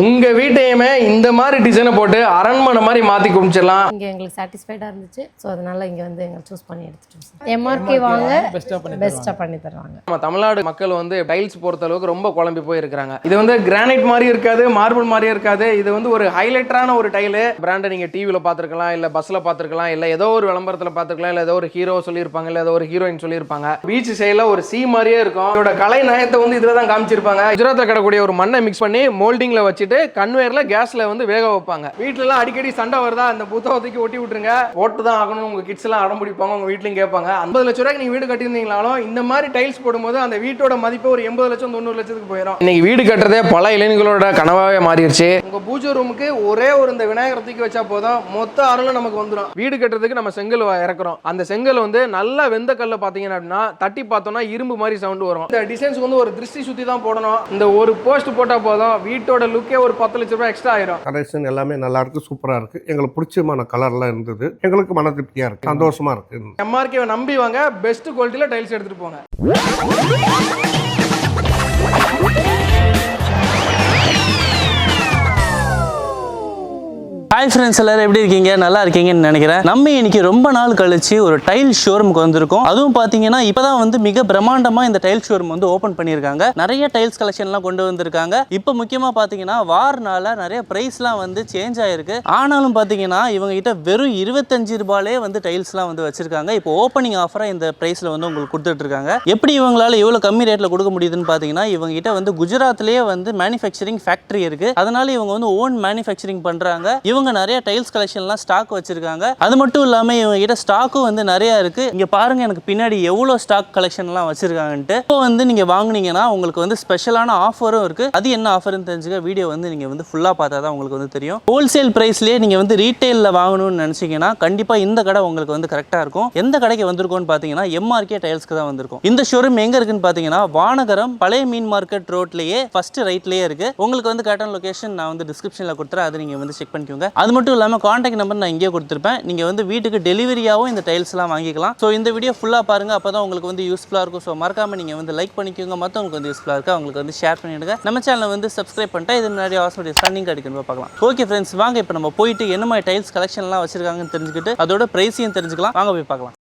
உங்க வீட்டையுமே இந்த மாதிரி டிசைனை போட்டு அரண்மனை மாதிரி மாத்தி குமிச்சிடலாம். இங்க எங்களுக்கு சாட்டிஸ்ஃபைடா இருந்துச்சு. ஸோ அதனால இங்க வந்து எங்க சூஸ் பண்ணி எடுத்துட்டோம் சார். எம்ஆர்கே வாங்க பெஸ்ட்டாக பண்ணி தருவாங்க. நம்ம தமிழ்நாடு மக்கள் வந்து டைல்ஸ் பொறுத்த அளவுக்கு ரொம்ப குழம்பி போய் இருக்கிறாங்க. இது வந்து கிரானைட் மாதிரி இருக்காது, மார்பிள் மாதிரியே இருக்காது. இது வந்து ஒரு ஹைலைட்டரான ஒரு டைலு. பிராண்டை நீங்க டிவியில பார்த்துருக்கலாம், இல்ல பஸ்ல பார்த்துருக்கலாம், இல்ல ஏதோ ஒரு விளம்பரத்தில் பார்த்துருக்கலாம், இல்ல ஏதோ ஒரு ஹீரோ சொல்லியிருப்பாங்க, இல்ல ஏதோ ஒரு ஹீரோயின் சொல்லியிருப்பாங்க. பீச் சைடில் ஒரு சி மாதிரியே இருக்கும். இதோட கலை நயத்தை வந்து இதில் தான் காமிச்சிருப்பாங்க. குஜராத்தில் கிடக்கூடிய ஒரு மண்ணை மிக்ஸ் பண்ணி மோல்டிங்ல வச்சுட்டு கன்வேயர்ல கேஸ்ல வந்து வேக வைப்பாங்க. வீட்டுல எல்லாம் அடிக்கடி சண்டை வருதா, அந்த புத்தகத்துக்கு ஒட்டி விட்டுருங்க, ஓட்டு தான் ஆகணும். உங்க கிட்ஸ் எல்லாம் அடம் பிடிப்பாங்க, உங்க வீட்லயும் கேட்பாங்க. 50 லட்சம் ரூபாய்க்கு நீங்க வீடு கட்டியிருந்தீங்களாலும் இந்த மாதிரி டைல்ஸ் போடும்போது அந்த வீட்டோட மதிப்பு ஒரு 80 லட்சம் 90 லட்சத்துக்கு போயிடும். இன்னைக்கு வீடு கட்டுறதே பல இளைஞர்களோட கனவாவே மாறிடுச்சு. உங்க பூஜை ரூமுக்கு ஒரே ஒரு இந்த விநாயகர் தூக்கி வச்சா போதும், மொத்த அருளும் நமக்கு வந்துடும். வீடு கட்டுறதுக்கு நம்ம செங்கல் இறக்குறோம். அந்த செங்கல் வந்து நல்லா வெந்த கல்ல பாத்தீங்கன்னா அப்படின்னா தட்டி பார்த்தோம்னா இரும்பு மாதிரி சவுண்ட் வரும். இந்த டிசைன்ஸ் வந்து ஒரு திருஷ்டி சுத்தி தான் போடணும். இந்த ஒரு போஸ்ட் போட்டா போதும், வீட்டோட லுக்கே ஒரு 10 லட்சம் ரூபாய் எக்ஸ்ட்ரா ஆயிரும். கலெக்ஷன் எல்லாமே நல்லா இருக்கு, சூப்பரா இருக்கு. எங்களுக்கு பிடிச்சமான கலர்லாம் இருந்தது. எங்களுக்கு மன திருப்தியா இருக்கு, சந்தோஷமா இருக்கு. எம்ஆர்கே நம்பி வாங்க, பெஸ்ட் குவாலிட்டியில டைல்ஸ் எடுத்துட்டு போங்க. ஹாய் ஃப்ரெண்ட்ஸ், எல்லாரும் எப்படி இருக்கீங்க? நல்லா இருக்கீங்கன்னு நினைக்கிறேன். நம்ம இன்னைக்கு ரொம்ப நாள் கழிச்சு ஒரு டைல் ஷோரூமுக்கு வந்திருக்கோம். அதுவும் பார்த்தீங்கன்னா இப்போதான் வந்து மிக பிரம்மாண்டமாக இந்த டைல் ஷோரூம் வந்து ஓப்பன் பண்ணியிருக்காங்க. நிறைய டைல்ஸ் கலெக்ஷன்லாம் கொண்டு வந்திருக்காங்க. இப்போ முக்கியமாக பார்த்தீங்கன்னா வார்னால நிறைய ப்ரைஸ்லாம் வந்து சேஞ்ச் ஆயிருக்கு. ஆனாலும் பார்த்தீங்கன்னா இவங்க கிட்ட வெறும் 25 ரூபாயிலே வந்து டைல்ஸ்லாம் வந்து வச்சிருக்காங்க. இப்போ ஓப்பனிங் ஆஃபராக இந்த ப்ரைஸில் வந்து உங்களுக்கு கொடுத்துட்டு இருக்காங்க. எப்படி இவங்களால எவ்வளோ கம்மி ரேட்டில் கொடுக்க முடியுதுன்னு பார்த்தீங்கன்னா இவங்க கிட்ட வந்து குஜராத்லேயே வந்து மேனுஃபேக்சரிங் ஃபேக்ட்ரி இருக்கு. அதனால இவங்க வந்து ஓன் மேனுஃபேக்சரிங் பண்றாங்க. இவங்க நிறைய டைல்ஸ் கலெக்ஷன்லாம் ஸ்டாக் வச்சிருக்காங்க. அது மட்டும் இல்லாம இவங்க கிட்ட ஸ்டாக்கும் வந்து நிறைய இருக்கு. இங்க பாருங்க, எனக்கு பின்னாடி எவ்வளவு ஸ்டாக் கலெக்ஷன்லாம் வச்சிருக்காங்கன்ட்டு. இப்போ வந்து நீங்க வாங்குனீங்கன்னா உங்களுக்கு வந்து ஸ்பெஷலான ஆஃபரும் இருக்கு. அது என்ன ஆஃபர்னு தெரிஞ்சுக்க வீடியோ வந்து நீங்க வந்து ஃபுல்லா பார்த்தா தான் உங்களுக்கு வந்து தெரியும். ஹோல்சேல் பிரைஸ்லயே நீங்க வந்து ரீட்டைல்ல வாங்கணும்னு நினைச்சீங்கன்னா கண்டிப்பா இந்த கடை உங்களுக்கு வந்து கரெக்டா இருக்கும். எந்த கடைக்கு வந்திருக்கோம்னு பாத்தீங்கன்னா எம்ஆர்கே டைல்ஸ்க்கு தான் வந்திருக்கும். இந்த ஷோரூம் எங்க இருக்குன்னு பாத்தீங்கன்னா வானகரம் பழைய மீன் மார்க்கெட் ரோட்லயே ஃபர்ஸ்ட் ரைட்லயே இருக்கு. உங்களுக்கு வந்து கரெக்டான லொகேஷன் நான் வந்து டிஸ்கிரிப்ஷன்ல கொடுத்துறேன், அதை நீங்க வந்து செக் பண்ணிக்கோங்க. அது மட்டும் இல்லாமல் காண்டாக்ட் நம்பர் நான் இங்கே கொடுத்துருப்பேன். நீங்கள் வந்து வீட்டுக்கு டெலிவரியாகவும் இந்த டைல்ஸ்லாம் வாங்கிக்கலாம். ஸோ இந்த வீடியோ ஃபுல்லாக பாருங்கள், அப்போ தான் உங்களுக்கு வந்து யூஸ்ஃபுல்லாக இருக்கும். ஸோ மறக்காமல் நீங்கள் வந்து லைக் பண்ணிக்கோங்க, மற்றவங்களுக்கு வந்து யூஸ்ஃபுல்லாக இருக்குது அவங்களுக்கு வந்து ஷேர் பண்ணிவிடுங்க. நம்ம சேனலை வந்து சப்ஸ்கிரைப் பண்ணிட்டா இது முன்னாடி ஆசோடைய ஸ்டாண்டிங் கிடைக்கணும் பார்க்கலாம். ஓகே ஃப்ரெண்ட்ஸ், வாங்க இப்போ நம்ம போயிட்டு என்ன மாதிரி டைல்ஸ் கலெக்ஷன்லாம் வச்சிருக்காங்கன்னு தெரிஞ்சுக்கிட்டு அதோட ப்ரைஸையும் தெரிஞ்சுக்கலாம். வாங்க போய் பார்க்கலாம்.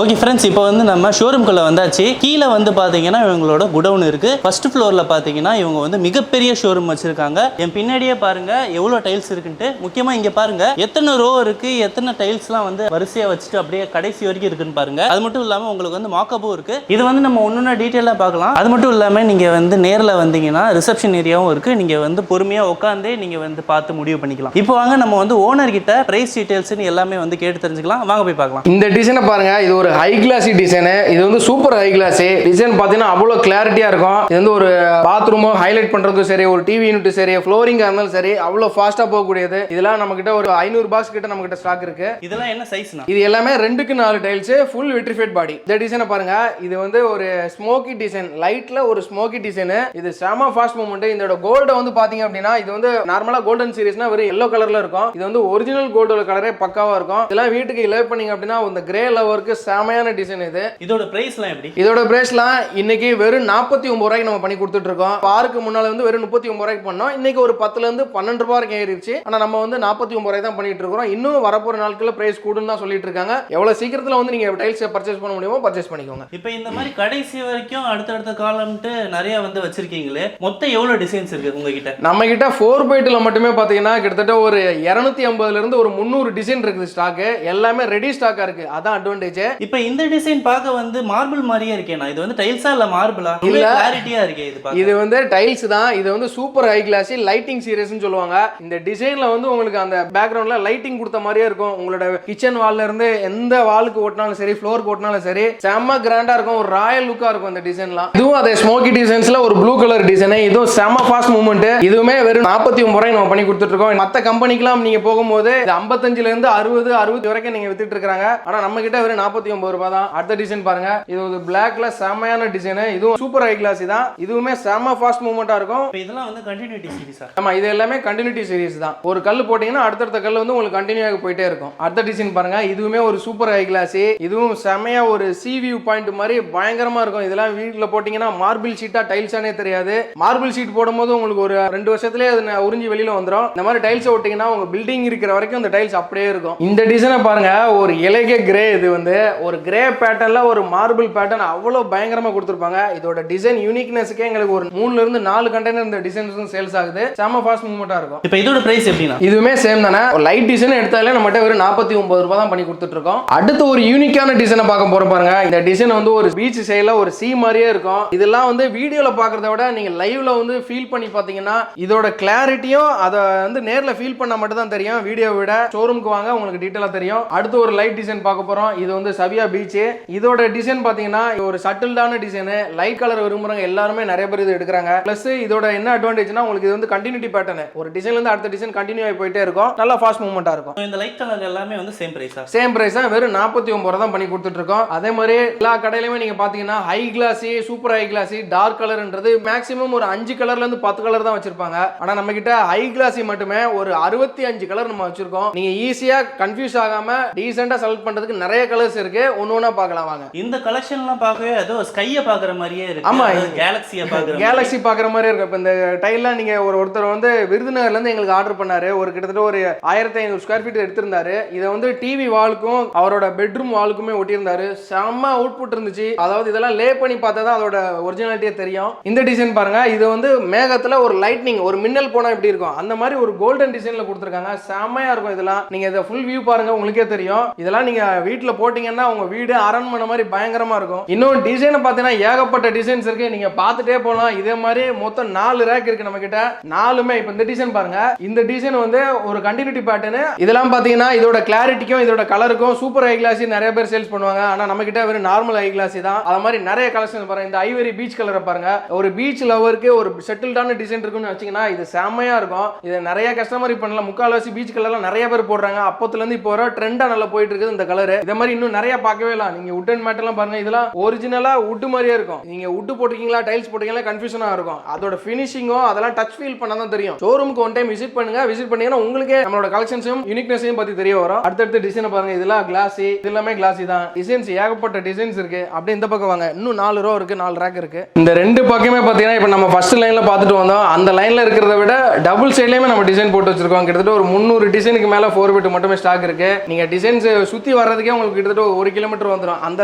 ஓகே ஃப்ரெண்ட்ஸ், இப்போ வந்து நம்ம ஷோரூம்குள்ளே வந்தாச்சு. கீழே வந்து பார்த்தீங்கன்னா இவங்களோட குடவுன் இருக்குது. ஃபர்ஸ்ட் ஃப்ளோரில் பார்த்தீங்கன்னா இவங்க வந்து மிகப்பெரிய ஷோரூம் வச்சுருக்காங்க. என் பின்னாடியே பாருங்கள் எவ்வளோ டைல்ஸ் இருக்குன்ட்டு. முக்கியமாக இங்கே பாருங்கள் எத்தனை ரோ இருக்குது, எத்தனை டைல்ஸ்லாம் வந்து வரிசையாக வச்சுட்டு அப்படியே கடைசி வரைக்கும் இருக்குன்னு பாருங்கள். அது மட்டும் இல்லாமல் உங்களுக்கு வந்து மாக்கப்பும் இருக்குது. இது வந்து நம்ம ஒன்றுனா டீட்டெயிலாக பார்க்கலாம். அது மட்டும் இல்லாமல் நீங்கள் வந்து நேரில் வந்தீங்கன்னா ரிசப்ஷன் ஏரியாவும் இருக்குது. நீங்கள் வந்து பொறுமையாக உட்காந்தே நீங்கள் வந்து பார்த்து முடிவு பண்ணிக்கலாம். இப்போ வாங்க நம்ம வந்து ஓனர் கிட்ட ப்ரைஸ் டீட்டெயில்ஸ்னு எல்லாமே வந்து கேட்டு தெரிஞ்சுக்கலாம். வாங்க போய் பார்க்கலாம். இந்த டிசைனை பாருங்க, இது ஒரு ஹை கிளாசி டிசைனு. இது வந்து சூப்பர் ஹை கிளாசி டிசைன். பார்த்தீங்கன்னா அவ்வளோ கிளாரிட்டியா இருக்கும். இது வந்து ஒரு பாத்ரூமோ ஹைலைட் பண்றதுக்கும் சரி, ஒரு டிவி யூனிட் சரி, ஃப்ளோரிங்கா இருந்தாலும் சரி, அவ்வளோ ஃபாஸ்டா போகக்கூடியது. இதெல்லாம் நம்ம கிட்ட ஒரு 500 பாக்ஸ் கிட்ட நம்ம கிட்ட ஸ்டாக் இருக்கு. இதெல்லாம் என்ன சைஸ்னா? இது எல்லாமே 2க்கு 4 டைல்ஸ், ஃபுல் விட்ரிஃபைட் பாடி. இந்த டிசைனை பாருங்க, இது வந்து ஒரு ஸ்மோக்கி டிசைன், லைட்ல ஒரு ஸ்மோக்கி டிசைன். இது செம ஃபாஸ்ட் மூவ்மெண்ட். இதோட கோல்டு வந்து பாத்தீங்க அப்படின்னா இது வந்து நார்மலா கோல்டன் சீரிஸ்னா வெறும் எல்லோ கலர்ல இருக்கும். இது வந்து ஒரிஜினல் கோல்டோட கலரே பக்காவா இருக்கும். இதெல்லாம் வீட்டுக்கு இலவ் பண்ணீங்க அப்படின்னா இந்த கிரே லவருக்கு செமையான டிசைன் இது. இதோட பிரைஸ்லாம் எப்படி? இதோட பிரைஸ்லாம் இன்னைக்கு வெறும் 49 ரூபாய்க்கு நம்ம பண்ணி கொடுத்துட்டு இருக்கோம். பாருக்கு முன்னால வந்து வெறும் 39 ரூபாய்க்கு பண்ணோம். இன்னைக்கு ஒரு 10ல இருந்து 12 ரூபாய் வரைக்கும் ஏறிடுச்சு. ஆனா நம்ம வந்து 49 ரூபாய் தான் பண்ணிட்டு இருக்கோம். இன்னும் வரப்போற நாட்கள்ல பிரைஸ் கூடுன்னு தான் சொல்லிட்டு இருக்காங்க. எவ்வளவு சீக்கிரத்துல வந்து நீங்க டைல்ஸ் பர்ச்சேஸ் பண்ண முடியுமோ பர்ச்சேஸ் பண்ணிக்கோங்க. இப்போ இந்த மாதிரி கடைசி வரைக்கும் அடுத்தடுத்த காலம்ட்டு நிறைய வந்து வச்சிருக்கீங்களே, மொத்தம் எவ்வளவு டிசைன்ஸ் இருக்கு உங்ககிட்ட? நம்ம கிட்ட 4x2ல மட்டுமே பாத்தீங்கன்னா கிட்டத்தட்ட ஒரு 250ல இருந்து ஒரு 300 டிசைன் இருக்குது ஸ்டாக். எல்லாமே ரெடி ஸ்டாக்கா இருக்கு. அதான் அட்வான்டேஜ். இப்போ இந்த டிசைன் பார்க்க வந்து மார்பிள் மாதிரியே இருக்கேனா? இது வந்து டைல்ஸா இல்ல மார்பிளா? இல்ல, கிளாரிட்டியா இருக்கே இது பார்க்க. இது வந்து டைல்ஸ் தான். இது வந்து சூப்பர் ஹை கிளாசி லைட்டிங் சீரிஸ்னு சொல்லுவாங்க. இந்த டிசைன்ல வந்து உங்களுக்கு அந்த பேக்ரவுண்ட்ல லைட்டிங் கொடுத்த மாதிரியே இருக்கும். உங்களோட கிச்சன் வால்ல இருந்து எந்த வாலுக்கு ஓட்டினாலும் சரி, ஃப்ளோருக்கு ஓட்டினாலும் சரி, செம்ம கிராண்டா இருக்கும். ஒரு ராயல் லுக்கா இருக்கும் இந்த டிசைன்லாம். இதுவும் அதே ஸ்மோக்கி டிசைன்ஸ்ல ஒரு ப்ளூ கலர் டிசைன். இதுவும் செம ஃபாஸ்ட் மூவ்மெண்ட். இதுவுமே வெறும் 49 ரூபாய் நம்ம பண்ணி கொடுத்துட்டு இருக்கோம். மற்ற கம்பெனிக்கெல்லாம் நீங்க போகும்போது 55ல இருந்து 60 வரைக்கும் நீங்க வித்துட்டு இருக்காங்க. ஆனா நம்ம கிட்ட வெறும் 49 ரூபாய் தான். அடுத்த டிசைன் பாருங்க, இது ஒரு பிளாக்ல செமையான டிசைன். இதுவும் சூப்பர் ஹை கிளாஸ் தான். இதுவுமே செம ஃபாஸ்ட் மூவ்மெண்டா இருக்கும். இதெல்லாம் வந்து கண்டினியூட்டி சீரிஸா? ஆமா, இது எல்லாமே கண்டினியூட்டி சீரிஸ் தான். ஒரு கல் போட்டீங்கன்னா அடுத்த கல் வந்து உங்களுக்கு கண்டினியூ ஆகி போயிட்டே இருக்கும். அடுத்த டிசைன் பாருங்க, இதுவுமே ஒரு சூப்பர் ஹை கிளாஸ். இதுவும் செமையா ஒரு சி வியூ பாயிண்ட் மாதிரி பயங்கரமா இருக்கும். இதெல்லாம் வீட்ல போட்டீங்கன்னா மார்பிள் ஷீட்டா டைல்ஸானே தெரியாது. மார்பிள் ஷீட் போடும்போது உங்களுக்கு ஒரு 2 வருஷத்துலயே அது உறிஞ்சி வெளியில வந்துடும். இந்த மாதிரி டைல்ஸ் ஓட்டிங்கன்னா உங்க பில்டிங் இருக்கிற வரைக்கும் இந்த டைல்ஸ் அப்படியே இருக்கும். இந்த டிசைனை பாருங்க, ஒரு இலகை கிரே. இது வந்து ஒரு கிரே பேட்டர்ன்ல ஒரு மார்பிள் பேட்டர்ன் அவ்வளவு பயங்கரமா கொடுத்துருப்பாங்க. இதோட டிசைன் யூனிக்னஸ்க்கே எங்களுக்கு ஒரு 3ல இருந்து 4 கண்டெய்னர் இந்த டிசைன்ஸ் சேல்ஸ் ஆகுது. செம ஃபாஸ்ட் மூவ்மெண்டா இருக்கும். இப்போ இதோட பிரைஸ் எப்படினா? இதுவுமே சேம் தானே. லைட் டிசைன் எடுத்தாலே நம்மகிட்ட வெறும் 49 ரூபாய் தான் பண்ணி கொடுத்துட்டு இருக்கோம். அடுத்து ஒரு யூனிக்கான டிசைனை பார்க்க போறோம் பாருங்க. இந்த டிசைன் வந்து ஒரு பீச் சைடுல ஒரு சி மாதிரியே இருக்கும். இதெல்லாம் வந்து வீடியோல பாக்குறத விட நீங்க லைவ்ல வந்து ஃபீல் பண்ணி பாத்தீங்கன்னா இதோட கிளாரிட்டியும் அதை வந்து நேர்ல ஃபீல் பண்ணா மட்டும் தான் தெரியும். வீடியோ விட ஷோரூமுக்கு வாங்க உங்களுக்கு டீடைலா தெரியும். அடுத்து ஒரு லைட் டிசைன் பார்க்க போறோம். இது வந்து சவியா பீச். இதோட டிசைன் பாத்தீங்கன்னா ஒரு சட்டில்டான டிசைன். லைட் கலர் விரும்புறவங்க எல்லாருமே நிறைய பேர் இது எடுக்கிறாங்க. பிளஸ் இதோட என்ன அட்வான்டேஜ்னா உங்களுக்கு இது வந்து கண்டினியூட்டி பேட்டர்ன். ஒரு டிசைன்ல இருந்து அடுத்த டிசைன் கண்டினியூ ஆகி போயிட்டே இருக்கும். நல்லா ஃபாஸ்ட் மூவ்மெண்டா இருக்கும். இந்த லைட் கலர் எல்லாமே வந்து சேம் பிரைஸா? சேம் பிரைஸ் தான். வெறும் 49 ரூபாய் தான் பண்ணி கொடுத்துட்டு இருக்கோம். அதே மாதிரி எல்லா கடையிலுமே நீங்க பாத்தீங்கன்னா high classy, super high classy, dark கலர்ன்றது மேக்ஸிமம் ஒரு 5 கலர்ல இருந்து 10 கலர் தான் வச்சிருப்பாங்க. ஆனா நம்ம கிட்ட ஹை கிளாசி மட்டுமே ஒரு 65 கலர் நம்ம வச்சிருக்கோம். நீங்க ஈஸியா கன்ஃபியூஸ் ஆகாம டீசென்ட்டா செலக்ட் பண்றதுக்கு நிறைய கலர்ஸ் இருக்கு. ஒவ்வொன்னா பார்க்கலாம் வாங்க. இந்த கலெக்ஷன்லாம் பார்க்கவே ஏதோ ஸ்கையை பார்க்குற மாதிரியே இருக்கு. ஆமா, கேலக்ஸியை பார்க்குற கேலக்ஸி பார்க்குற மாதிரி இருக்கும். இப்போ இந்த டைல்லாம் நீங்க ஒருத்தர் வந்து விருதுநகர்ல இருந்து எங்களுக்கு ஆர்டர் பண்ணாரு. ஒரு கிட்டத்தட்ட ஒரு 1500 ஸ்கொயர் ஃபீட் எடுத்திருந்தாரு. இதை வந்து டிவி வாலுக்கும் அவரோட பெட்ரூம் வாலுக்குமே ஒட்டியிருந்தாரு. செம்ம அவுட்புட் இருந்துச்சு. அதாவது இதெல்லாம் லே பண்ணி பார்த்தா தான் அதோட ஒரிஜினாலிட்டியே தெரியும். இந்த டிசைன் பாருங்க, இது வந்து மேகத்துல ஒரு லைட்னிங், ஒரு மின்னல் போனா எப்படி இருக்கும் அந்த மாதிரி ஒரு கோல்டன் டிசைன்ல கொடுத்துருக்காங்க. செம்மையா இருக்கும். இதெல்லாம் நீங்க இதை ஃபுல் வியூ பாருங்க, உங்களுக்கே தெரியும். இதெல்லாம் நீங்க வீட்டுல போட்டீங்கன்னா உங்க வீடு அரண்மனை மாதிரி பயங்கரமா இருக்கும். இன்னும் டிசைனை பார்த்தீங்கன்னா ஏகப்பட்ட டிசைன்ஸ் இருக்கு. நீங்க பார்த்துட்டே போகலாம். இதே மாதிரி மொத்தம் 4 ரேக் இருக்கு நம்ம கிட்ட. 4மே இப்போ இந்த டிசைன் பாருங்க. இந்த டிசைன் வந்து ஒரு கண்டினியூட்டி பேட்டர்ன். இதெல்லாம் பாத்தீங்கன்னா இதோட கிளாரிட்டிக்கும் இதோட கலருக்கும் சூப்பர் ஹை கிளாசி நிறைய பேர் சேல்ஸ் பண்ணுவாங்க. ஆனா நம்ம கிட்ட வெறும் நார்மல் ஹை கிளாசி தான். அது மாதிரி நிறைய கலெக்ஷன் பாருங்க. இந்த ஐவரி பீச் கலரை பாருங்க. ஒரு பீச் லவருக்கு ஒரு செட்டில்டான டிசைன் இருக்குன்னு வச்சீங்கன்னா இது செம்மையா இருக்கும். இது நிறைய கஸ்டமர் பண்ணலாம். முக்கால்வாசி பீச் கலர்லாம் நிறைய பேர் போடுறாங்க. அப்பத்துல இருந்து இப்போ வர ட்ரெண்டா நல்லா போயிட்டு இருக்குது இந்த கலர். இதே மாதிரி இன்னும் நிறைய பார்க்கவே இல்லை. நீங்க வுட் அண்ட் மேட் எல்லாம் பாருங்க. இதெல்லாம் ஒரிஜினலா வுட் மாதிரியே இருக்கும். நீங்க வுட் போட்டிருக்கீங்களா டைல்ஸ் போட்டீங்களா கன்ஃபியூஷனா இருக்கும். அதோட ஃபினிஷிங்கும் அதெல்லாம் டச் ஃபீல் பண்ணா தான் தெரியும். ஷோரூமுக்கு ஒன் டைம் விசிட் பண்ணுங்க. விசிட் பண்ணீங்கன்னா உங்களுக்கே நம்மளோட கலெக்ஷன்ஸும் யூனிக்னஸையும் பத்தி தெரிய வரும். அடுத்தடுத்த டிசைனை பாருங்க. இதெல்லாம் கிளாசி, இது எல்லாமே கிளாசி தான். டிசைன்ஸ் ஏகப்பட்ட டிசைன்ஸ் இருக்கு. அப்படியே இந்த பக்கம் வாங்க. இன்னும் 4 ரோ இருக்கு, 4 ரேக் இருக்கு. இந்த 2 பக்கமே பாத்தீங்கன்னா இப்போ நம்ம ஃபர்ஸ்ட் லைன்ல பார்த்துட்டு வந்தோம். அந்த லைன்ல இருக்கிறத விட டபுள் சைட்லயுமே நம்ம டிசைன் போட்டு வச்சிருக்கோம். கிட்டத்தட்ட ஒரு 300 டிசைனுக்கு மேல 4 பிட் மட்டுமே ஸ்டாக் இருக்கு. நீங்க டிசைன்ஸ் சுத்தி வர்றதுக்கே உங்களுக்கு கிட்டத்தட்ட 1 கிலோமீட்டர் வந்துடும். அந்த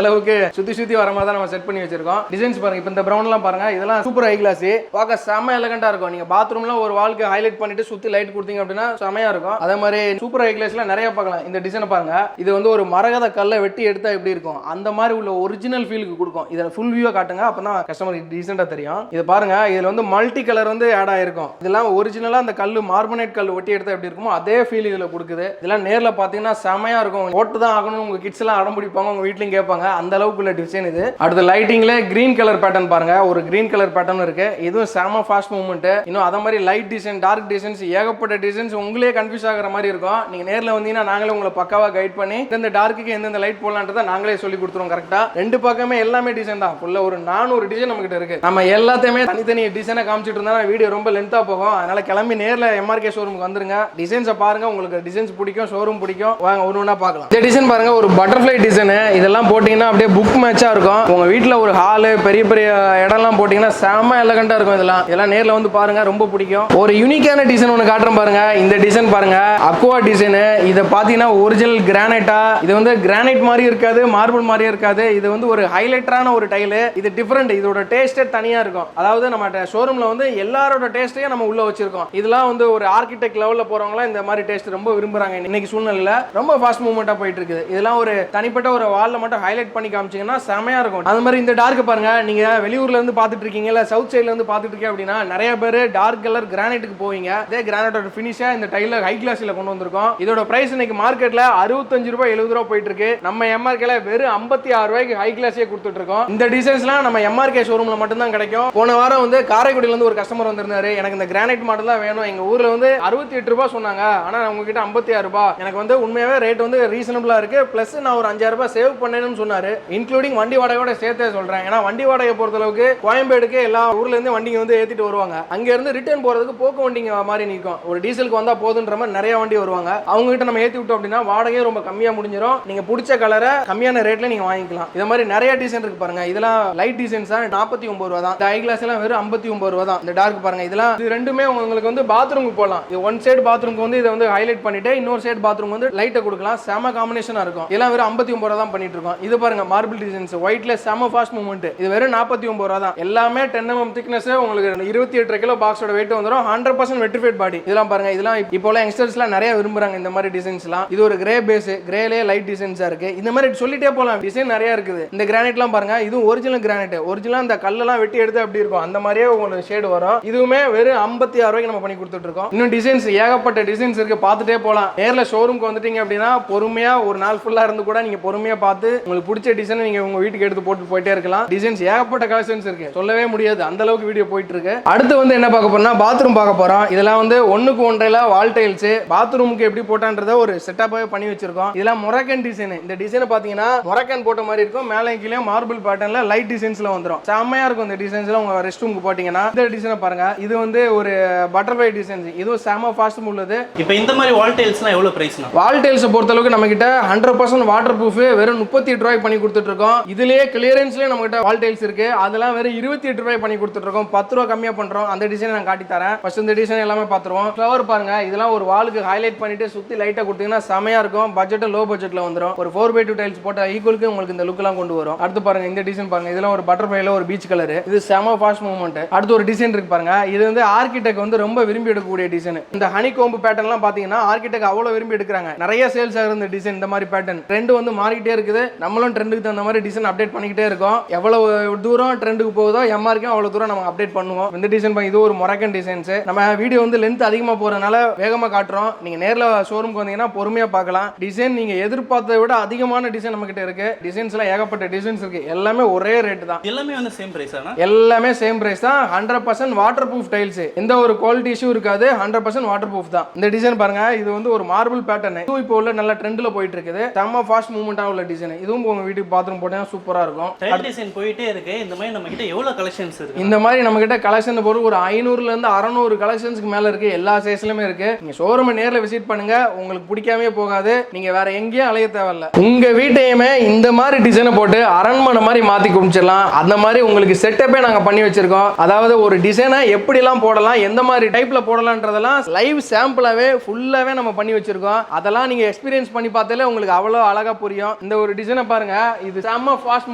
அளவுக்கு சுத்தி வர மாதிரி தான் நம்ம செட் பண்ணி வச்சிருக்கோம். டிசைன்ஸ் பாருங்க. இப்போ இந்த பிரவுன்லாம் பாருங்க. இதெல்லாம் சூப்பர் ஹை கிளாஸ். பார்க்க செம எலகண்டா இருக்கும். நீங்க பாத்ரூம்ல ஒரு வால்க்கு ஹைலைட் பண்ணிட்டு சுத்தி லைட் கொடுத்தீங்க அப்படின்னா செமையா இருக்கும். அதே மாதிரி சூப்பர் ஹை கிளாஸ்ல நிறைய பார்க்கலாம். இந்த டிசைனை பாருங்க. இது வந்து ஒரு மரகத கல்லை வெட்டி எடுத்தா எப்படி இருக்கும் அந்த மாதிரி உள்ள ஒரிஜினல் ஃபீலுக்கு கொடுக்கும். இதை ஃபுல் வியூவா காட்டுங்க. அப்பதான் கஸ்டமர் டீசெண்டா தெரியும். இது பாருங்க. இதுல வந்து மல்டி கலர் வந்து ஆட் ஆயிருக்கும். இதெல்லாம் ஒரிஜினலா அந்த கல்லு மார்பனேட் கல் ஒட்டி எடுத்தா எப்படி இருக்குமோ அதே ஃபீல் இதுல கொடுக்குது. இதெல்லாம் நேர்ல பாத்தீங்கன்னா செமையா இருக்கும். போட்டு தான் ஆகணும். உங்க கிட்ஸ் எல்லாம் அடம் பிடிப்பாங்க. உங்க வீட்லயும் கேட்பாங்க. அந்த அளவுக்கு உள்ள டிசைன் இது. அடுத்த லைட்டிங்ல கிரீன் கலர் பேட்டர்ன் பாருங்க. ஒரு கிரீன் கலர் பேட்டர்ன் இருக்கு. இதுவும் செம ஃபாஸ்ட் மூவ்மெண்ட். இன்னும் அத மாதிரி லைட் டிசைன், டார்க் டிசைன்ஸ், ஏகப்பட்ட டிசைன்ஸ் உங்களே கன்ஃபியூஸ் ஆகிற மாதிரி இருக்கும். நீங்க நேர்ல வந்தீங்கன்னா நாங்களே உங்களை பக்காவா கைட் பண்ணி இந்த டார்க்குக்கு எந்தெந்த லைட் போடலான்றதை நாங்களே சொல்லி கொடுத்துருவோம். கரெக்டா 2 பக்கமே எல்லாமே டிசைன் தான். ஃபுல்லா ஒரு 400 டிசைன் நம்ம கிட்ட இருக்கு. நம்ம எல்லாத்தையுமே தனித்தனி டிசைனை காமிச்சிட்டு இருந்தா வீடியோ ரொம்ப லென்த்தா போகும். அதனால கிளம்பி நேர்ல எம்ஆர்கே ஷோரூமுக்கு வந்துருங்க. டிசைன்ஸை பாருங்க. உங்களுக்கு டிசைன்ஸ் பிடிக்கும், ஷோரூம் பிடிக்கும். வாங்க ஒவ்வொன்றா பார்க்கலாம். இந்த டிசைன் பாருங்க. ஒரு பட்டர்ஃப்ளை டிசைன். இதெல்லாம் போட்டீங்கன்னா அப்படியே புக் மேட்சா இருக்கும். உங்க வீட்டுல ஒரு ஹாலு, பெரிய பெரிய இடம்லாம் போட்டீங்கன்னா செம எலகண்டா இருக்கும். இதெல்லாம் நேர்ல வந்து பாருங்க. ரொம்ப பிடிக்கும். ஒரு யூனிக்கான டிசைன் ஒன்று காட்டுறேன் பாருங்க. இந்த டிசைன் பாருங்க. Aqua design. இதை பாத்தீங்கன்னா ஒரிஜினல் கிரானைட்டா. இது வந்து கிரானைட் மாதிரி இருக்காது, மார்பிள் மாதிரி இருக்காது. இது வந்து ஒரு ஹைலைட்டரான ஒரு டைல். இது டிஃபரெண்ட். இதோட டேஸ்டே தனியா இருக்கும். அதாவது நம்ம ஷோரூம்ல வந்து எல்லாரோட டேஸ்ட்டையும் நம்ம உள்ள வச்சிருக்கோம். இதெல்லாம் வந்து ஒரு ஆர்கிடெக்ட் லெவல்ல போறவங்க இந்த மாதிரி டேஸ்ட் ரொம்ப விரும்புறாங்க. இன்னைக்கு சூழ்நிலையில ரொம்ப ஃபாஸ்ட் மூவ்மெண்டா போயிட்டு இருக்குது. இதெல்லாம் ஒரு தனிப்பட்ட ஒரு வால்ல மட்டும் ஹைலைட் பண்ணி காமிச்சீங்கன்னா செமையா இருக்கும். அது மாதிரி இந்த டார்க் பாருங்க. நீங்க வெளியூர்ல இருந்து பாத்துட்டு இருக்கீங்க, இல்ல சவுத் சைட்ல இருந்து பாத்துட்டு இருக்கீங்க அப்படின்னா நிறைய பேர் டார்க் கலர் கிரானைட்டுக்கு போவீங்க. இதே கிரானைட்டோட ஃபினிஷா இந்த டைல ஹை கிளாஸ்ல கொண்டு வந்திருக்கோம். இதோட பிரைஸ் இன்னைக்கு மார்க்கெட்ல 65 ரூபாய் 70 ரூபாய் போயிட்டு இருக்கு. நம்ம எம்ஆர்கேல வெறும் 56 ரூபாய்க்கு ஹை கிளாஸே கொடுத்துட்டு இருக்கோம். இந்த டிசைன்ஸ்லாம் நம்ம எம்ஆர்கே ஷோரூம்ல மட்டும் தான் கிடைக்கும். போன வாரம் வந்து காரைக்குடியில இருந்து ஒரு கஸ்டமர் வந்திருந்தாரு. எனக்கு இந்த கிரானைட் மாடல் தான் வேணும், எங்க ஊர்ல வந்து 68 ரூபாய் சொன்னாங்க, ஆனா உங்ககிட்ட 56 ரூபாய், எனக்கு வந்து உண்மையாவே ரேட் வந்து ரீசனபிளா இருக்கு, பிளஸ் நான் ஒரு 5000 ரூபாய் சேவ் பண்ணேன்னு சொன்னாரு. இன்க்ளூடிங் வண்டி வாடகையோட சேர்த்தே சொல்றேன். ஏன்னா வண்டி வாடகை பொறுத்த அளவுக்கு கோயம்பேடுக்கு எல்லா ஊர்ல இருந்து வண்டிங்க வந்து ஏத்திட்டு வருவாங்க. அங்க இருந்து ரிட்டர்ன் போறதுக்கு போக்கு வண்டிங்க மாதிரி நிற்கும். ஒரு டீசலுக்கு வந்தா போதுன்ற மாதிரி நிறைய வண்டி வருவாங்க. அவங்க கிட்ட நம்ம ஏத்தி விட்டோம் அப்படின்னா வாடகையே ரொம்ப கம்மியா முடிஞ்சிடும். நீங்க பிடிச்ச கலரை கம்மியான ரேட்ல நீங்க வாங்கிக்கலாம். இது மாதிரி நிறைய டிசைன் இருக்கு பாருங்க. இதெல்லாம் லைட் டிசைன்ஸ் தான் 49 ரூபா தான். இந்த ஹை கிளாஸ் எல்லாம் வெறும் 59 ரூபா தான். இந்த டார்க் பாருங்க, இதெல்லாம் இது ரெண்டுமே உங்களுக்கு வந்து பாத்ரூமுக்கு போடலாம். இது ஒன் சைடு பாத்ரூமுக்கு வந்து இதை வந்து ஹைலைட் பண்ணிட்டு இன்னொரு சைடு பாத்ரூம் வந்து லைட்டை கொடுக்கலாம். செம காம்பினேஷனா இருக்கும். இதெல்லாம் வெறும் 59 ரூபா தான் பண்ணிட்டு இருக்கோம். இது பாருங்க மார்பிள் டிசைன்ஸ் ஒயிட்ல செம ஃபாஸ்ட் மூவ்மெண்ட். இது வெறும் 49 ரூபா தான். எல்லாமே 10 mm திக்னஸ், உங்களுக்கு 28 கிலோ பாக்ஸோட வெயிட் வந்துடும். 100% வெட்ரிஃபைட் பாடி. இதெல்லாம் பாருங்க, இதெல்லாம் இப்போ யங்ஸ்டர்ஸ்லாம் நிறைய விரும்புறாங்க இந்த மாதிரி டிசைன்ஸ்லாம். இது ஒரு கிரே பேஸ், கிரேலே லைட் டிசைன்ஸா இருக்கு. இந்த மாதிரி சொல்லிட்டே போலாம், டிசைன் நிறைய இருக்குது. இந்த கிரானைட்லாம் பாருங்க, இது ஒரிஜினல் கிரானைட். ஒரிஜினலா இந்த கல்லெல்லாம் வெட்டி எடுத்து அப்படி இருக்கும், அந்த மாதிரியே உங்களுக்கு ஷேடு வரும். இதுவுமே வெறும் 56 ரூபாய்க்கு நம்ம பண்ணி கொடுத்துட்டு இருக்கோம். இன்னும் டிசைன்ஸ் ஏகப்பட்ட டிசைன்ஸ் இருக்கு, பார்த்துட்டே போலாம். நேர்ல ஷோரூம்க்கு வந்துட்டீங்க அப்படின்னா பொறுமையா ஒரு நாள் ஃபுல்லா இருந்து கூட நீங்க பொறுமையா பார்த்து உங்களுக்கு பிடிச்ச டிசைன் நீங்க உங்க வீட்டுக்கு எடுத்து போட்டு போயிட்டே இருக்கலாம். டிசைன்ஸ் ஏகப்பட்ட கலெக்ஷன்ஸ் இருக்கு, சொல்லவே முடியாது அந்த அளவுக்கு வீடியோ போயிட்டு இருக்கு. அடுத்து வந்து என்ன பார்க்க போறோம்னா பாத்ரூம் பார்க்க போறோம். இதெல்லாம் வந்து 1க்கு 1.5 வால் டைல்ஸ் பாத்ரூமுக்கு எப்படி போட்டான்றத ஒரு செட்டப்பாவே பண்ணி வச்சிருக்கோம். இதெல்லாம் மொரக்கன் டிசைன். இந்த டிசைன் பாத்தீங்கன்னா மொரக்கன் போட்ட மாதிரி இருக்கும். மேலே கீழே மார்பிள் பேட்டர்ன்ல லைட் டிசைன்ஸ்ல வந்துரும். செம்மையா இருக்கும் இந்த டிசைன்ஸ்ல. உங்க ரெஸ்ட் ரூமுக்கு போட்டீங்கன்னா இந்த டிசைனை பாருங்க. இது வந்து ஒரு பட்டர்ஃப்ளை டிசைன்ஸ். இதுவும் செம ஃபாஸ்ட் உள்ளது. இப்போ இந்த மாதிரி வால் டைல்ஸ்லாம் எவ்வளவு பிரைஸ்னா? வால் டைல்ஸ் பொறுத்த அளவுக்கு நம்ம கிட்ட 100% வாட்டர் ப்ரூஃப் வெறும் 38 ரூபாய்க்கு பண்ணி கொடுத்துட்டு இருக்கோம். இதுலயே கிளியரன்ஸ்லயே நம்ம கிட்ட வால் டைல்ஸ் இருக்கு. அதெல்லாம் வெறும் 28 ரூபாய் பண்ணி கொடுத்துட்டு இருக்கோம். 10 ரூபாய் கம்மியா பண்றோம். அந்த டிசைன் நான் காட்டி தரேன். ஃபர்ஸ்ட் இந்த டிசைன் எல்லாமே பாத்துருவோம். ஃப்ளவர் பாருங்க, இதெல்லாம் ஒரு வாலுக்கு ஹைலைட் பண்ணிட்டு சுத்தி லைட்டா கொடுத்தீங்கன்னா செமையா இருக்கும். பட்ஜெட் லோ பட்ஜெட்ல வந்துரும். ஒரு 4x2 டைல்ஸ் போட்ட ஈக்குவலுக்கு உங்களுக்கு இந்த லுக் எல்லாம் கொண்டு வரும். அடுத்து பாருங்க இந்த டிசைன் பாருங்க. இதெல்லாம் ஒரு பட்டர்ஃப்ளைல ஒரு பீச் கலர். இது செம ஃபாஸ்ட் மூவ்மெண்ட். அடுத்து ஒரு டிசைன் இருக்கு பாருங்க. இது வந்து ஆர்கிடெக்ட் வந்து ரொம்ப விரும்பி எடுக்கக்கூடிய டிசைன். இந்த ஹனி கோம்பு பேட்டர்ன்லாம் பாத்தீங்கன்னா ஆர்கிடெக்ட் அவ்வளவு விரும்பி எடுக்கிறாங்க. நிறைய சேல்ஸ் ஆகுற இந்த டிசைன். இந்த மாதிரி பேட்டர்ன் ட்ரெண்ட் வந்து மாறிக்கிட்டே இருக்குது. நம்மளும் ட்ரெண்டுக்கு தகுந்த மாதிரி டிசைன் அப்டேட் பண்ணிக்கிட்டே இருக்கோம். எவ்வளவு தூரம் ட்ரெண்டுக்கு போகுதோ எம்ஆர்க்கும் அவ்வளவு தூரம் நம்ம அப்டேட் பண்ணுவோம். இந்த டிசைன் இது ஒரு மொரக்கன் டிசைன்ஸ். நம்ம வீடியோ வந்து லென்த் அதிகமா போறதுனால வேகமா காட்டுறோம். நீங்க நேர்ல ஷோரூம்க்கு வந்தீங்கன்னா பொறுமையா பார்க்கலாம். டிசைன் நீங்க எதிர்பார்த்ததை விட அதிகமான டிசைன் நம்ம கிட்ட இருக்கு. டிசைன்ஸ்ல ஏகப்பட்ட டிசைன்ஸ் இருக்கு. எல்லாமே ஒரே ரேட் தான். எல்லாமே வந்து சேம் பிரைஸ் ஆனா? எல்லாமே சேம் பிரைஸ் தான். 100% வாட்டர் ப்ரூஃப் டைல்ஸ். எந்த ஒரு குவாலிட்டி இஷ்யூ இருக்காது. 100% வாட்டர் ப்ரூஃப் தான். இந்த டிசைன் பாருங்க. இது வந்து ஒரு மார்பிள் பேட்டர்ன். இது இப்போ உள்ள நல்ல ட்ரெண்ட்ல போயிட்டு இருக்குது. செம்ம ஃபாஸ்ட் மூவ்மெண்டா உள்ள டிசைன். இதுவும் உங்க வீட்டுக்கு பாத்ரூம் போட்டா சூப்பரா இருக்கும். டைல் டிசைன் போயிட்டே இருக்கு. இந்த மாதிரி நம்ம கிட்ட எவ்வளவு கலெக்ஷன்ஸ் இருக்கு? இந்த மாதிரி நம்ம கிட்ட கலெக்ஷன் பொறுத்து ஒரு 500ல இருந்து 600 கலெக்ஷன்ஸ்க்கு மேல இருக்கு. எல்லா சைஸ்லயுமே இருக்கு. நீங்க ஷோரூம் நேர்ல விசிட் பண்ணுங்க. உங்களுக்கு பிடிக்காமே போகாது. நீங்க வேற எங்கேயும் அலைய தேவையில்ல. உங்க வீட்டையுமே இந்த மாதிரி டிசைனை போட்டு அரண்மனை மாதிரி மாத்தி குடிச்சிடலாம். அந்த மாதிரி உங்களுக்கு செட்டப்பே நாங்க பண்ணி வச்சிருக்கோம். அதாவது ஒரு டிசைனை எப்படி எல்லாம் போடலாம், எந்த மாதிரி டைப்ல போடலாம்ன்றதெல்லாம் லைவ் சாம்பிளாவே ஃபுல்லாவே நம்ம பண்ணி வச்சிருக்கோம். அதெல்லாம் நீங்க எக்ஸ்பீரியன்ஸ் பண்ணி பார்த்தாலே உங்களுக்கு அவ்வளவு அழகா புரியும். இந்த ஒரு டிசைனை பாருங்க. இது செம்ம ஃபாஸ்ட்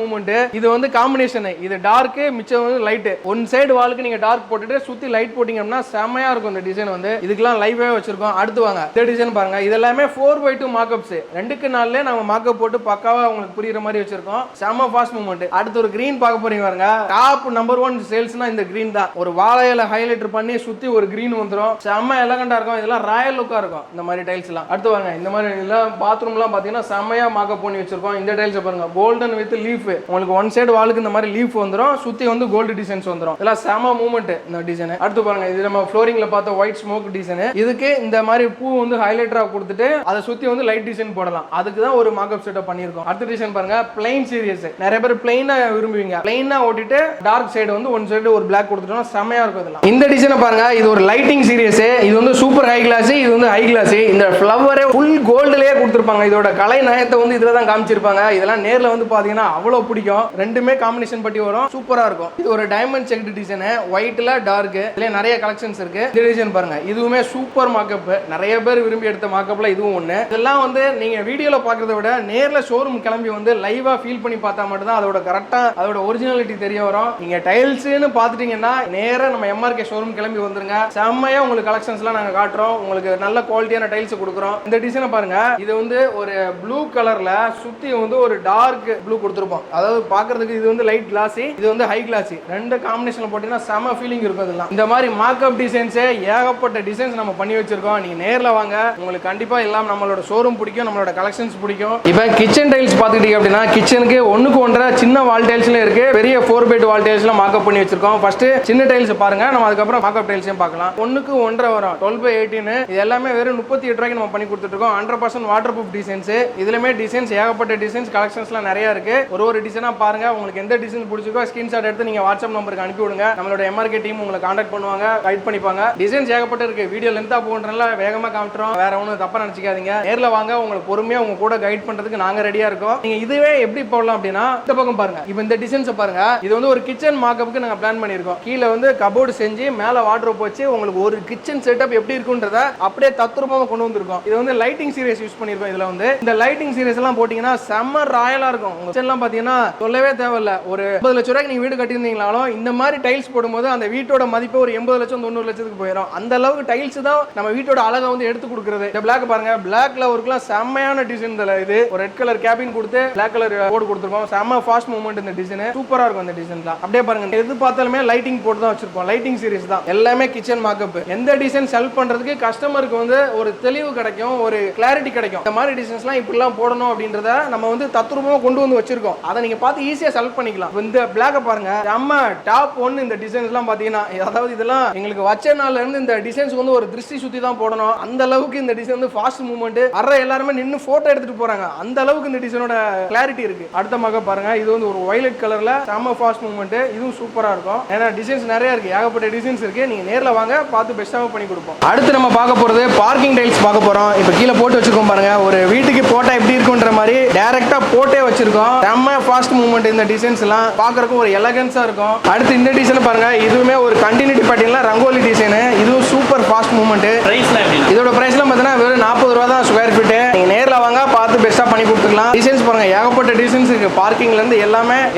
மூவ்மெண்ட். இது வந்து காம்பினேஷன். இது டார்க், மிச்சம் வந்து லைட். ஒன் சைடு வாலுக்கு நீங்க டார்க் போட்டுட்டு சுத்தி லைட் போட்டீங்கன்னா செமையா இருக்கும். இந்த டிசைன் வந்து இதுக்கெல்லாம் லைவே வச்சிருக்கோம். அடுத்து வாங்க இந்த டிசைன் பாருங்க. இதெல்லாமே 4x2 மார்க்அப்ஸ். 2க்கு 4 நம்ம மார்க்அப் போட்டு பக்காவா உங்களுக்கு புரியுற மாதிரி வச்சிருக்கோம். செம ஃபாஸ்ட் மூவ்மெண்ட். அடுத்து ஒரு கிரீன் பார்க்க போறீங்க பாருங்க. டாப் நம்பர் 1 சேல்ஸ்னா இந்த கிரீன் தான். ஒரு வாழையில ஹைலைட்டர் பண்ணி சுத்தி ஒரு கிரீன் வந்துரும். செம எலகண்டா இருக்கும். இதெல்லாம் ராயல் லுக்கா இருக்கும் இந்த மாதிரி டைல்ஸ் எல்லாம். அடுத்து வாங்க இந்த மாதிரி எல்லாம் பாத்ரூம்லாம் பாத்தீங்கன்னா செமையா மார்க்அப் பண்ணி வச்சிருக்கோம். இந்த டைல்ஸ் பாருங்க. Golden with leaf. உங்களுக்கு ஒன் சைடு வாலுக்கு இந்த மாதிரி லீஃப் வந்துரும். சுத்தி வந்து கோல்டு டிசைன்ஸ் வந்துரும். இதெல்லாம் செம மூவ்மெண்ட் இந்த டிசைன். அடுத்து பாருங்க. இது நம்ம ஃப்ளோரிங்ல பார்த்த ஒயிட் ஸ்மோக் டிசைன். இதுக்கு இந்த மாதிரி பூ வந்து ஹைலைட்டரா கொடுத்துட்டு அதை சுத்தி வந்து லைட் டிசைன் போடலாம். அதுக்கு தான் ஒரு மார்க்அப் செட்டப் பண்ணிருக்கோம். அடுத்த டிசைன் பாருங்க. Plain series. நிறைய பேர் பிளைனா விரும்புவீங்க. பிளைனா ஓட்டிட்டு டார்க் சைடு வந்து ஒன் சைடு ஒரு பிளாக் கொடுத்துட்டோம்னா செமையா இருக்கும். இதெல்லாம் இந்த டிசைனை பாருங்க. இது ஒரு லைட்டிங் சீரியஸ். இது வந்து சூப்பர் ஹை கிளாஸ். இது வந்து ஹை கிளாஸ். இந்த ஃப்ளவரே ஃபுல் கோல்டுலயே கொடுத்துருப்பாங்க. இதோட கலை நயத்தை வந்து இதுல தான் காமிச்சிருப்பாங்க. இதெல்லாம் நேர்ல வந்து பாத்தீங்கன்னா அவ்வளவு பிடிக்கும். ரெண்டுமே காம்பினேஷன் பட்டி வரும். சூப்பரா இருக்கும். இது ஒரு டைமண்ட் செக்டு டிசைன். ஒயிட்ல டார்க். இதுல நிறைய கலெக்ஷன்ஸ் இருக்கு. இந்த டிசைன் பாருங்க. இதுவுமே சூப்பர் மார்க்அப். நிறைய பேர் விரும்பி எடுத்த மார்க்அப்ல இதுவும் ஒண்ணு. இதெல்லாம் வந்து நீங்க வீடியோல பாக்குறத விட நேர்ல ஷோரூம் கிளம்பி வந்து லைவா ஃபீல் பண்ணி பார்த்தா மட்டும் தான் அதோட கரெக்டா அதோட ஒரிஜினாலிட்டி தெரிய வரும். நீங்க டைல்ஸ்னு பாத்துட்டீங்கன்னா நேரா நம்ம எம்ஆர்கே ஷோரூம் கிளம்பி வந்துருங்க. செம்மையா உங்களுக்கு கலெக்ஷன்ஸ் எல்லாம் நாங்க காட்டுறோம். உங்களுக்கு நல்ல குவாலிட்டியான டைல்ஸ் கொடுக்குறோம். இந்த டிசைனை பாருங்க. இது வந்து ஒரு ப்ளூ கலர்ல சுத்தி வந்து ஒரு டார்க் ப்ளூ கொடுத்துருப்போம். அதாவது பாக்குறதுக்கு இது வந்து லைட் கிளாஸி, இது வந்து ஹை கிளாஸி. ரெண்டு காம்பினேஷன்ல போட்டீங்கன்னா செம ஃபீலிங் இருக்கும். இதெல்லாம் இந்த மாதிரி மார்க்அப் டிசைன்ஸே ஏகப்பட்ட டிசைன்ஸ் நம்ம பண்ணி வச்சிருக்கோம். நீங்க நேர்ல வாங்க. உங்களுக்கு கண்டிப்பா எல்லாம் நம்மளோட ஷோரூம் பிடிக்கும். நம்மளோட கலெக்ஷன்ஸ் பிடிக்கும். இப்போ கிச்சன் டைல்ஸ் பார்த்துக்கிட்டீங்க அப்படின்னா கிச்சனுக்கு 1க்கு 1.5 சின்ன வால் டைல்ஸ்ல இருக்கு. பெரிய 4x2 வால் டைல்ஸ்ல மார்க்அப் பண்ணி வச்சிருக்கோம். ஃபர்ஸ்ட் சின்ன டைல்ஸ் பாருங்க, நம்ம அதுக்கப்புறம் மார்க்அப் டைல்ஸையும் பார்க்கலாம். 1க்கு 1.5 வரும் 12/18. இது எல்லாமே வெறும் 38 ரூபாய்க்கு நம்ம பண்ணி கொடுத்துட்டு இருக்கோம். 100% வாட்டர் ப்ரூஃப் டிசைன்ஸ். இதுலமே டிசைன்ஸ் ஏகப்பட்ட டிசைன்ஸ் கலெக்ஷன்ஸ்லாம் நிறைய இருக்கு. ஒரு டிசைனா பாருங்க, உங்களுக்கு எந்த டிசைன் பிடிச்சிருக்கோ ஸ்கிரீன்ஷாட் எடுத்து நீங்க வாட்ஸ்அப் நம்பருக்கு அனுப்பி விடுங்க. நம்மளோட MRK டீம் உங்களை கான்டாக்ட் பண்ணுவாங்க, கைட் பண்ணிப்பாங்க. டிசைன்ஸ் ஏகப்பட்ட இருக்கு. வீடியோ லென்த்தா போன்றனால வேகமா காமிட்றோம், வேற ஒன்றும் தப்பா நினைச்சுக்காதீங்க. நேர்ல வாங்க, உங்களுக்கு பொறுமையா உங்க கூட கைட் பண்றதுக்கு நாங்க ரெடியா இருக்கோம். நீங்க இதுவே எப்படி போடலாம் அப்படின்னா இந்த பக்கம் பாருங்க. இப்போ இந்த டிசைன்ஸ் பாருங்க, இது வந்து ஒரு கிச்சன் மார்க்அப்புக்கு நாங்க பிளான் பண்ணியிருக்கோம். கீழே வந்து கபோர்டு செஞ்சு மேல வார்ட்ரோப் வச்சு உங்களுக்கு ஒரு கிச்சன் செட்டப் எப்படி இருக்குன்றத அப்படியே தத்ரூபமா கொண்டு வந்திருக்கோம். இது வந்து லைட்டிங் சீரிஸ் யூஸ் பண்ணிருக்கோம். இதுல வந்து இந்த லைட்டிங் சீரிஸ் எல்லாம் போட்டீங்கன்னா செம்ம ராயலா இருக்கும். உங்க கிச்சன் எல்லாம் பாத்தீங்கன்னா சொல்லவே தேவையில்ல. ஒரு 50 லட்சம் ரூபாய்க்கு நீங்க வீடு கட்டியிருந்தீங்களாலும் இந்த மாதிரி டைல்ஸ் போடும்போது அந்த வீட்டோட மதிப்பு ஒரு 80 லட்சம் 90 லட்சத்துக்கு போயிடும். அந்த அளவுக்கு டைல்ஸ் தான் நம்ம வீட்டோட அழகை வந்து எடுத்து கொடுக்குறது. இந்த பிளாக் பாருங்க, பிளாக்ல ஒர்க்லாம் செம்மையான டிசைன். இது ஒரு ரெட் கலர் கேபின் கொடுத்து பிளாக் கலர் போர்டு கொடுத்துருக்கோம். செம்ம ஃபாஸ்ட் மூவ்மெண்ட் இந்த டிசைன், சூப்பரா இருக்கும் இந்த டிசைன்லாம். அப்படியே பாருங்க, எது பார்த்தாலுமே லைட்டிங் போட்டு தான் வச்சிருப்போம். லைட்டிங் சீரிஸ் தான் எல்லாமே கிச்சன் மார்க்அப். எந்த டிசைன் செல் பண்றதுக்கு கஸ்டமருக்கு வந்து ஒரு தெளிவு கிடைக்கும், ஒரு கிளாரிட்டி கிடைக்கும். இந்த மாதிரி டிசைன்ஸ்லாம் இப்படிலாம் போடணும் அப்படின்றத நம்ம வந்து தத்ரூபமா கொண்டு வந்து வச்சிருக்கோம். அதை நீங்க பார்த்து ஈஸியா செலக்ட் பண்ணிக்கலாம். இந்த பிளாக் பாருங்க, நம்ம டாப் 1 இந்த டிசைன்ஸ்லாம் பாத்தீங்கன்னா, அதாவது இதெல்லாம் எங்களுக்கு வச்ச நாள்ல இருந்து இந்த டிசைன்ஸ் வந்து ஒரு திருஷ்டி சுத்தி தான் போடணும். அந்த அளவுக்கு இந்த டிசைன் வந்து ஃபாஸ்ட் மூவ்மெண்ட். வர எல்லாரும் நின்னு போட்டோ எடுத்துட்டு போறாங்க. அந்த அளவுக்கு இந்த டிசைனோட கிளாரிட்டி இருக்கு. அடுத்த மார்க்அப் பாருங்க, இது வந்து ஒரு வயலட் கலர்ல செம்ம ஃபாஸ்ட் மூவ்மெண்ட். இதுவும் சூப்பரா இருக்கும். ஏன்னா டிசைன்ஸ் நிறைய இருக்கு, ஏகப்பட்ட டிசைன்ஸ் இருக்கு. நீங்க நேர்ல வாங்க, பார்த்து பெஸ்ட்டாக பண்ணி கொடுப்போம். அடுத்து நம்ம பார்க்க போறது பார்க்கிங் டைல்ஸ் பார்க்க போறோம். இப்போ கீழே போட்டு வச்சிருக்கோம் பாருங்க, ஒரு வீட்டுக்கு போட்டா எப்படி இருக்குன்ற மாதிரி டைரக்டா போட்டே வச்சிருக்கோம். செம்ம ஃபாஸ்ட் மூவ்மெண்ட். இந்த டிசைன்ஸ் எல்லாம் பார்க்கறதுக்கு ஒரு எலகன்ஸா இருக்கும். அடுத்து இந்த டிசைன் பாருங்க, இதுவுமே ஒரு கண்டினியூட்டி பேட்டர்ன்ல ரங்கோலி டிசைன். இதுவும் சூப்பர் ஃபாஸ்ட் மூவ்மெண்ட். இதோட பிரைஸ்லாம் பார்த்தீங்கன்னா வெறும் 40 ரூபா தான் ஸ்கொயர் ஃபீட். நீங்க நேர்ல வாங்க, பார்த்து பெஸ்ட்டா பண்ணி கொடுத்துக்கலாம். டிசைன்ஸ் பாருங்க, ஏகப்பட்ட டிசைன்ஸ் இருக்கு. பார்க்கிங்ல இருந்து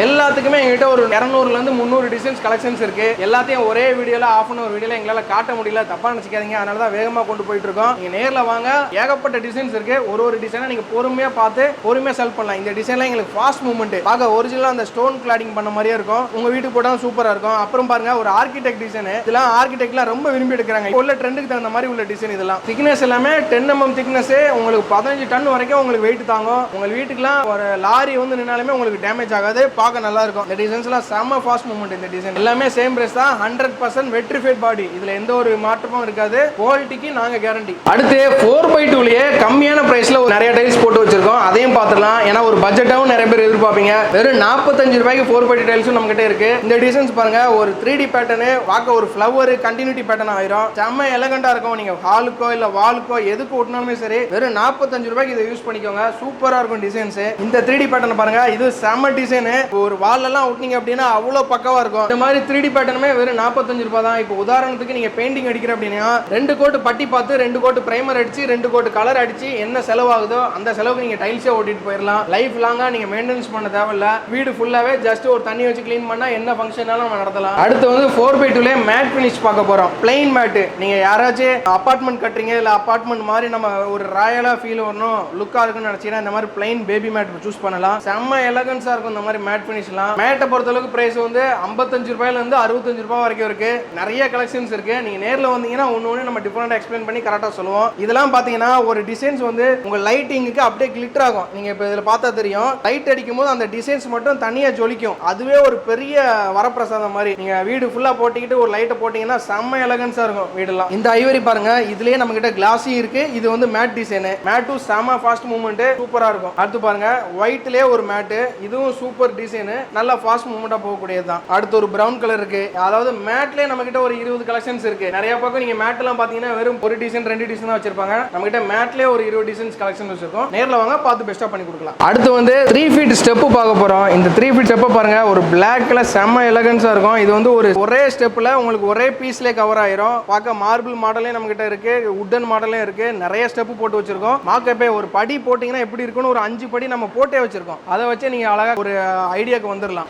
எல்லாத்துக்குமே எங்ககிட்ட ஒரு 200ல இருந்து 300 டிசைன்ஸ் கலெக்ஷன்ஸ் இருக்கு. எல்லாத்தையும் ஒரே வீடியோல ஆஃப் அன் அவர் வீடியோல எங்களால காட்ட முடியல, தப்பா நினைச்சுக்காதீங்க. அதனால தான் வேகமா கொண்டு போயிட்டு இருக்கோம். நீங்க நேர்ல வாங்க, ஏகப்பட்ட டிசைன்ஸ் இருக்கு. ஒரு டிசைனை நீங்க பொறுமையா பார்த்து பொறுமையா செல் பண்ணலாம். இந்த டிசைன்லாம் எங்களுக்கு ஃபாஸ்ட் மூவ்மெண்ட், பார்க்க ஒரிஜினலா அந்த ஸ்டோன் கிளாடிங் பண்ண மாதிரியே இருக்கும். உங்க வீட்டுக்கு போட்டா சூப்பரா இருக்கும். அப்புறம் பாருங்க, ஒரு ஆர்கிடெக்ட் டிசைன். இதெல்லாம் ஆர்கிடெக்ட்லாம் ரொம்ப விரும்பி எடுக்கிறாங்க. இப்போ உள்ள ட்ரெண்டுக்கு தகுந்த மாதிரி உள்ள டிசைன். இதெல்லாம் திக்னஸ் எல்லாமே 10 mm திக்னஸ். உங்களுக்கு 15 டன் வரைக்கும் உங்களுக்கு வெயிட் தாங்கும். உங்க வீட்டுக்குலாம் ஒரு லாரி வந்து நின்னாலுமே உங்களுக்கு டேமேஜ் ஆகாது, பார்க்க நல்லா இருக்கும். இந்த டிசைன்ஸ்லாம் செம்ம ஃபாஸ்ட் மூவ்மெண்ட். இந்த டிசைன் எல்லாமே சேம் பிரைஸ் தான், 100% வெட்ரிஃபைட் பாடி. இதுல எந்த ஒரு மாற்றமும் இருக்காது. குவாலிட்டிக்கு நாங்க கேரண்டி. அடுத்து 4x2லயே கம்மியான பிரைஸ்ல நிறைய டைல்ஸ் போட்டு வச்சிருக்கோம். அதையும் பார்த்துடலாம். ஏன்னா ஒரு பட்ஜெட்டாவும் நிறைய பேர் எதிர்பார்ப்பீங்க. வெறும் 45 ரூபாய்க்கு 4x2 டைல்ஸும் நம்ம கிட்ட இருக்கு. இந்த டிசைன்ஸ் பாருங்க, ஒரு 3D பேட்டர்ன், பார்க்க ஒரு ஃப்ளவர் கண்டினியூட்டி பேட்டர்ன் ஆயிரும். செம்ம எலகண்டா இருக்கும். நீங்க ஹாலுக்கோ இல்ல வாலுக்கோ எதுக்கு ஓட்டினாலுமே சரி, வெறும் 45 ரூபாய்க்கு இதை யூஸ் பண்ணிக்கோங்க. சூப்பரா இருக்கும் டிசைன்ஸ். இந்த 3D பேட்டர்ன் பாருங்க, இது செம்ம டிசைன். ஒரு வால் எல்லாம் ஒட்டினீங்க அப்படின்னா அவ்வளவு பக்கவா இருக்கும். இந்த மாதிரி 3D பேட்டர்னுமே வெறும் 45 ரூபாய் தான். இப்போ உதாரணத்துக்கு நீங்க பெயிண்டிங் அடிக்கிற அப்படின்னா 2 கோட் பட்டி பார்த்து 2 கோட் பிரைமர் அடிச்சு 2 கோட் கலர் அடிச்சு என்ன செலவாகுதோ அந்த செலவுக்கு நீங்க டைல்ஸே ஓட்டிட்டு போயிடலாம். லைஃப் லாங்கா நீங்க மெயின்டெனன்ஸ் பண்ண தேவையில்ல. வீடு ஃபுல்லாவே ஜஸ்ட் ஒரு தண்ணி வச்சு க்ளீன் பண்ணா என்ன ஃபங்க்ஷனாலும் நம்ம நடத்தலாம். அடுத்து வந்து 4x2ல மேட் ஃபினிஷ் பார்க்க போறோம். Plain matte. நீங்க யாராச்சும் அபார்ட்மெண்ட் கட்டுறீங்க, இல்ல அபார்ட்மெண்ட் மாதிரி நம்ம ஒரு ராயலா ஃபீல் வரணும், லுக்கா இருக்குன்னு நினைச்சீங்கன்னா இந்த மாதிரி பிளைன் பேபி மேட் சூஸ் பண்ணலாம். செம்ம எலகன்ஸா இருக்கும் இந்த மாதிரி மேட் ஃபினிஷ்லாம். மேட்டை பொறுத்த அளவுக்கு பிரைஸ் வந்து 55 ரூபாயில இருந்து 65 ரூபாய் வரைக்கும் இருக்கு. நிறைய கலெக்ஷன்ஸ் இருக்கு. நீங்க நேர்ல வந்தீங்கன்னா ஒன்னு நம்ம டிஃபரெண்டா எக்ஸ்பிளைன் பண்ணி கரெக்டா சொல்லுவோம். இதெல்லாம் பாத்தீங்கன்னா ஒரு டிசைன்ஸ் வந்து உங்க லைட்டிங்க்கு அப்படியே கிளிட்டர் ஆகும். நீங்க இப்ப இதுல பார்த்தா தெரியும், லைட் அடிக்கும் போது அந்த டிசைன்ஸ் மட்டும் தனியா ஜொலிக்கும். அதுவே ஒரு பெரிய வரப்பிரசாதம் மாதிரி. நீங்க வீடு ஃபுல்லா போட்டிக்கிட்டு ஒரு லைட்டை போட்டீங்கன்னா செம்ம எலகன்ஸா இருக்கும் வீடெல்லாம். இந்த ஐவரி பாருங்க, இதுலயே நம்ம கிட்ட கிளாஸி இருக்கு. இது வந்து மேட் டிசைன். மேட்டும் செம்ம ஃபாஸ்ட் மூவ்மெண்ட், சூப்பரா இருக்கும். அடுத்து பாருங்க, ஒயிட்லயே ஒரு மேட். இதுவும் சூப்பர் டிசைன், நல்லா ஃபாஸ்ட் மூவ்மெண்டா போகக்கூடியது தான். அடுத்து ஒரு பிரவுன் கலர் இருக்கு. அதாவது மேட்லயே நம்ம கிட்ட ஒரு 20 கலெக்ஷன்ஸ் இருக்கு. நிறைய பக்கம் நீங்க மேட் எல்லாம் பாத்தீங்கன்னா வெறும் ஒரு டிசைன் 2 டிசைன் தான் வச்சிருப்பாங்க. நம்ம கிட்ட மேட்லயே ஒரு 20 டிசைன்ஸ் கலெக்ஷன் வச்சிருக்கோம். நேர்ல வாங்க, பார்த்து பெஸ்டா பண்ணி கொடுக்கலாம். அடுத்து வந்து 3 ஃபீட் ஸ்டெப் பார்க்க போறோம். இந்த 3 ஃபீட் ஸ்டெப் பாருங்க, ஒரு பிளாக் கலர் செம்ம எலகன்ஸா இருக்கும். இது வந்து ஒரு ஒரே ஸ்டெப்ல உங்களுக்கு ஒரே பீஸ்லயே கவர் ஆயிரும். பார்க்க மார்பிள் மாடலே நம்ம கிட்ட இருக்கு, உட்டன் மாடலே இருக்கு. நிறைய ஸ்டெப் போட்டு வச்சிருக்கோம். மார்க்கப்பே ஒரு படி போட்டீங்கன்னா எப்படி இருக்குன்னு ஒரு 5 படி நம்ம போட்டே வச்சிருக்கோம். அதை வச்சு நீங்க அழகா ஒரு ஐடியாக்கு வந்துடலாம்.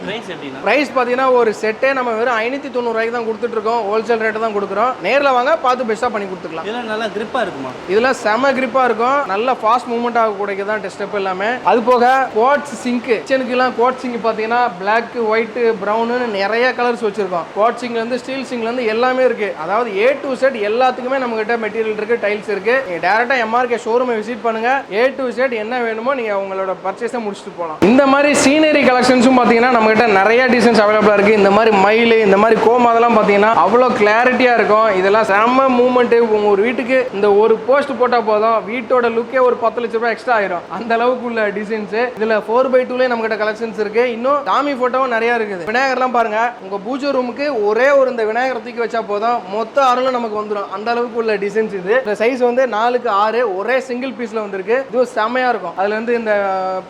பிரைஸ் பாத்தீங்கன்னா ஒரு செட்டே நம்ம வெறும் 590 ரூபாய்க்கு தான் கொடுத்துட்டு இருக்கோம். ஹோல்சேல் ரேட் தான் கொடுக்குறோம். நேர்ல வாங்க, பார்த்து பெஸ்டா பண்ணி கொடுத்துக்கலாம். இதெல்லாம் நல்லா கிரிப்பா இருக்குமா? இதெல்லாம் செம கிரிப்பா இருக்கும். நல்ல ஃபாஸ்ட் மூவ்மெண்ட் ஆகக்கூடியது தான் ஸ்டெப் எல்லாமே. அது போக குவார்ட்ஸ் சிங்க். கிச்சனுக்கு எல்லாம் குவார்ட்ஸ் சிங்க் பாத்தீங்கன்னா பிளாக், ஒயிட், பிரவுன் நிறைய கலர்ஸ் வச்சிருக்கோம். குவார்ட்ஸ் சிங்க்ல இருந்து ஸ்டீல் சிங்க்ல இருந்து எல்லாமே இருக்கு. அதாவது A to Z எல்லாத்துக்குமே நம்ம கிட்ட மெட்டீரியல் இருக்கு, டைல்ஸ் இருக்கு. நீங்க டைரக்டா MRK ஷோரூமை விசிட் பண்ணுங்க. A to Z என்ன வேணுமோ நீங்க உங்களோட பர்ச்சேஸை முடிச்சுட்டு போகலாம். இந்த மாதிரி சீனரி கலெக்ஷன்ஸும் பாத்தீங்கன்னா நம்ம கிட்ட நிறைய டிசைன்ஸ் அவைலபிளா இருக்கு. இந்த மாதிரி மயில், இந்த மாதிரி கோம் அதெல்லாம் பார்த்தீங்கன்னா அவ்வளோ கிளாரிட்டியாக இருக்கும். இதெல்லாம் செம்ம மூவ்மெண்ட்டு. உங்கள் ஒரு வீட்டுக்கு இந்த ஒரு போஸ்ட் போட்டால் போதும், வீட்டோட லுக்கே ஒரு 10 லட்ச ரூபாய் எக்ஸ்ட்ரா ஆயிரும். அந்த அளவுக்கு உள்ள டிசைன்ஸ் இதில் 4x2லேயே நம்ம கிட்ட கலெக்ஷன்ஸ் இருக்கு. இன்னும் சாமி ஃபோட்டோவும் நிறைய இருக்குது. விநாயகர்லாம் பாருங்க, உங்கள் பூஜை ரூமுக்கு ஒரே ஒரு இந்த விநாயகர் தூக்கி வச்சா போதும், மொத்த அருளும் நமக்கு வந்துடும். அந்த அளவுக்கு உள்ள டிசைன்ஸ் இது. இந்த சைஸ் வந்து 4x6 ஒரே சிங்கிள் பீஸ்ல வந்திருக்கு. இது செமையா இருக்கும். அதுல வந்து இந்த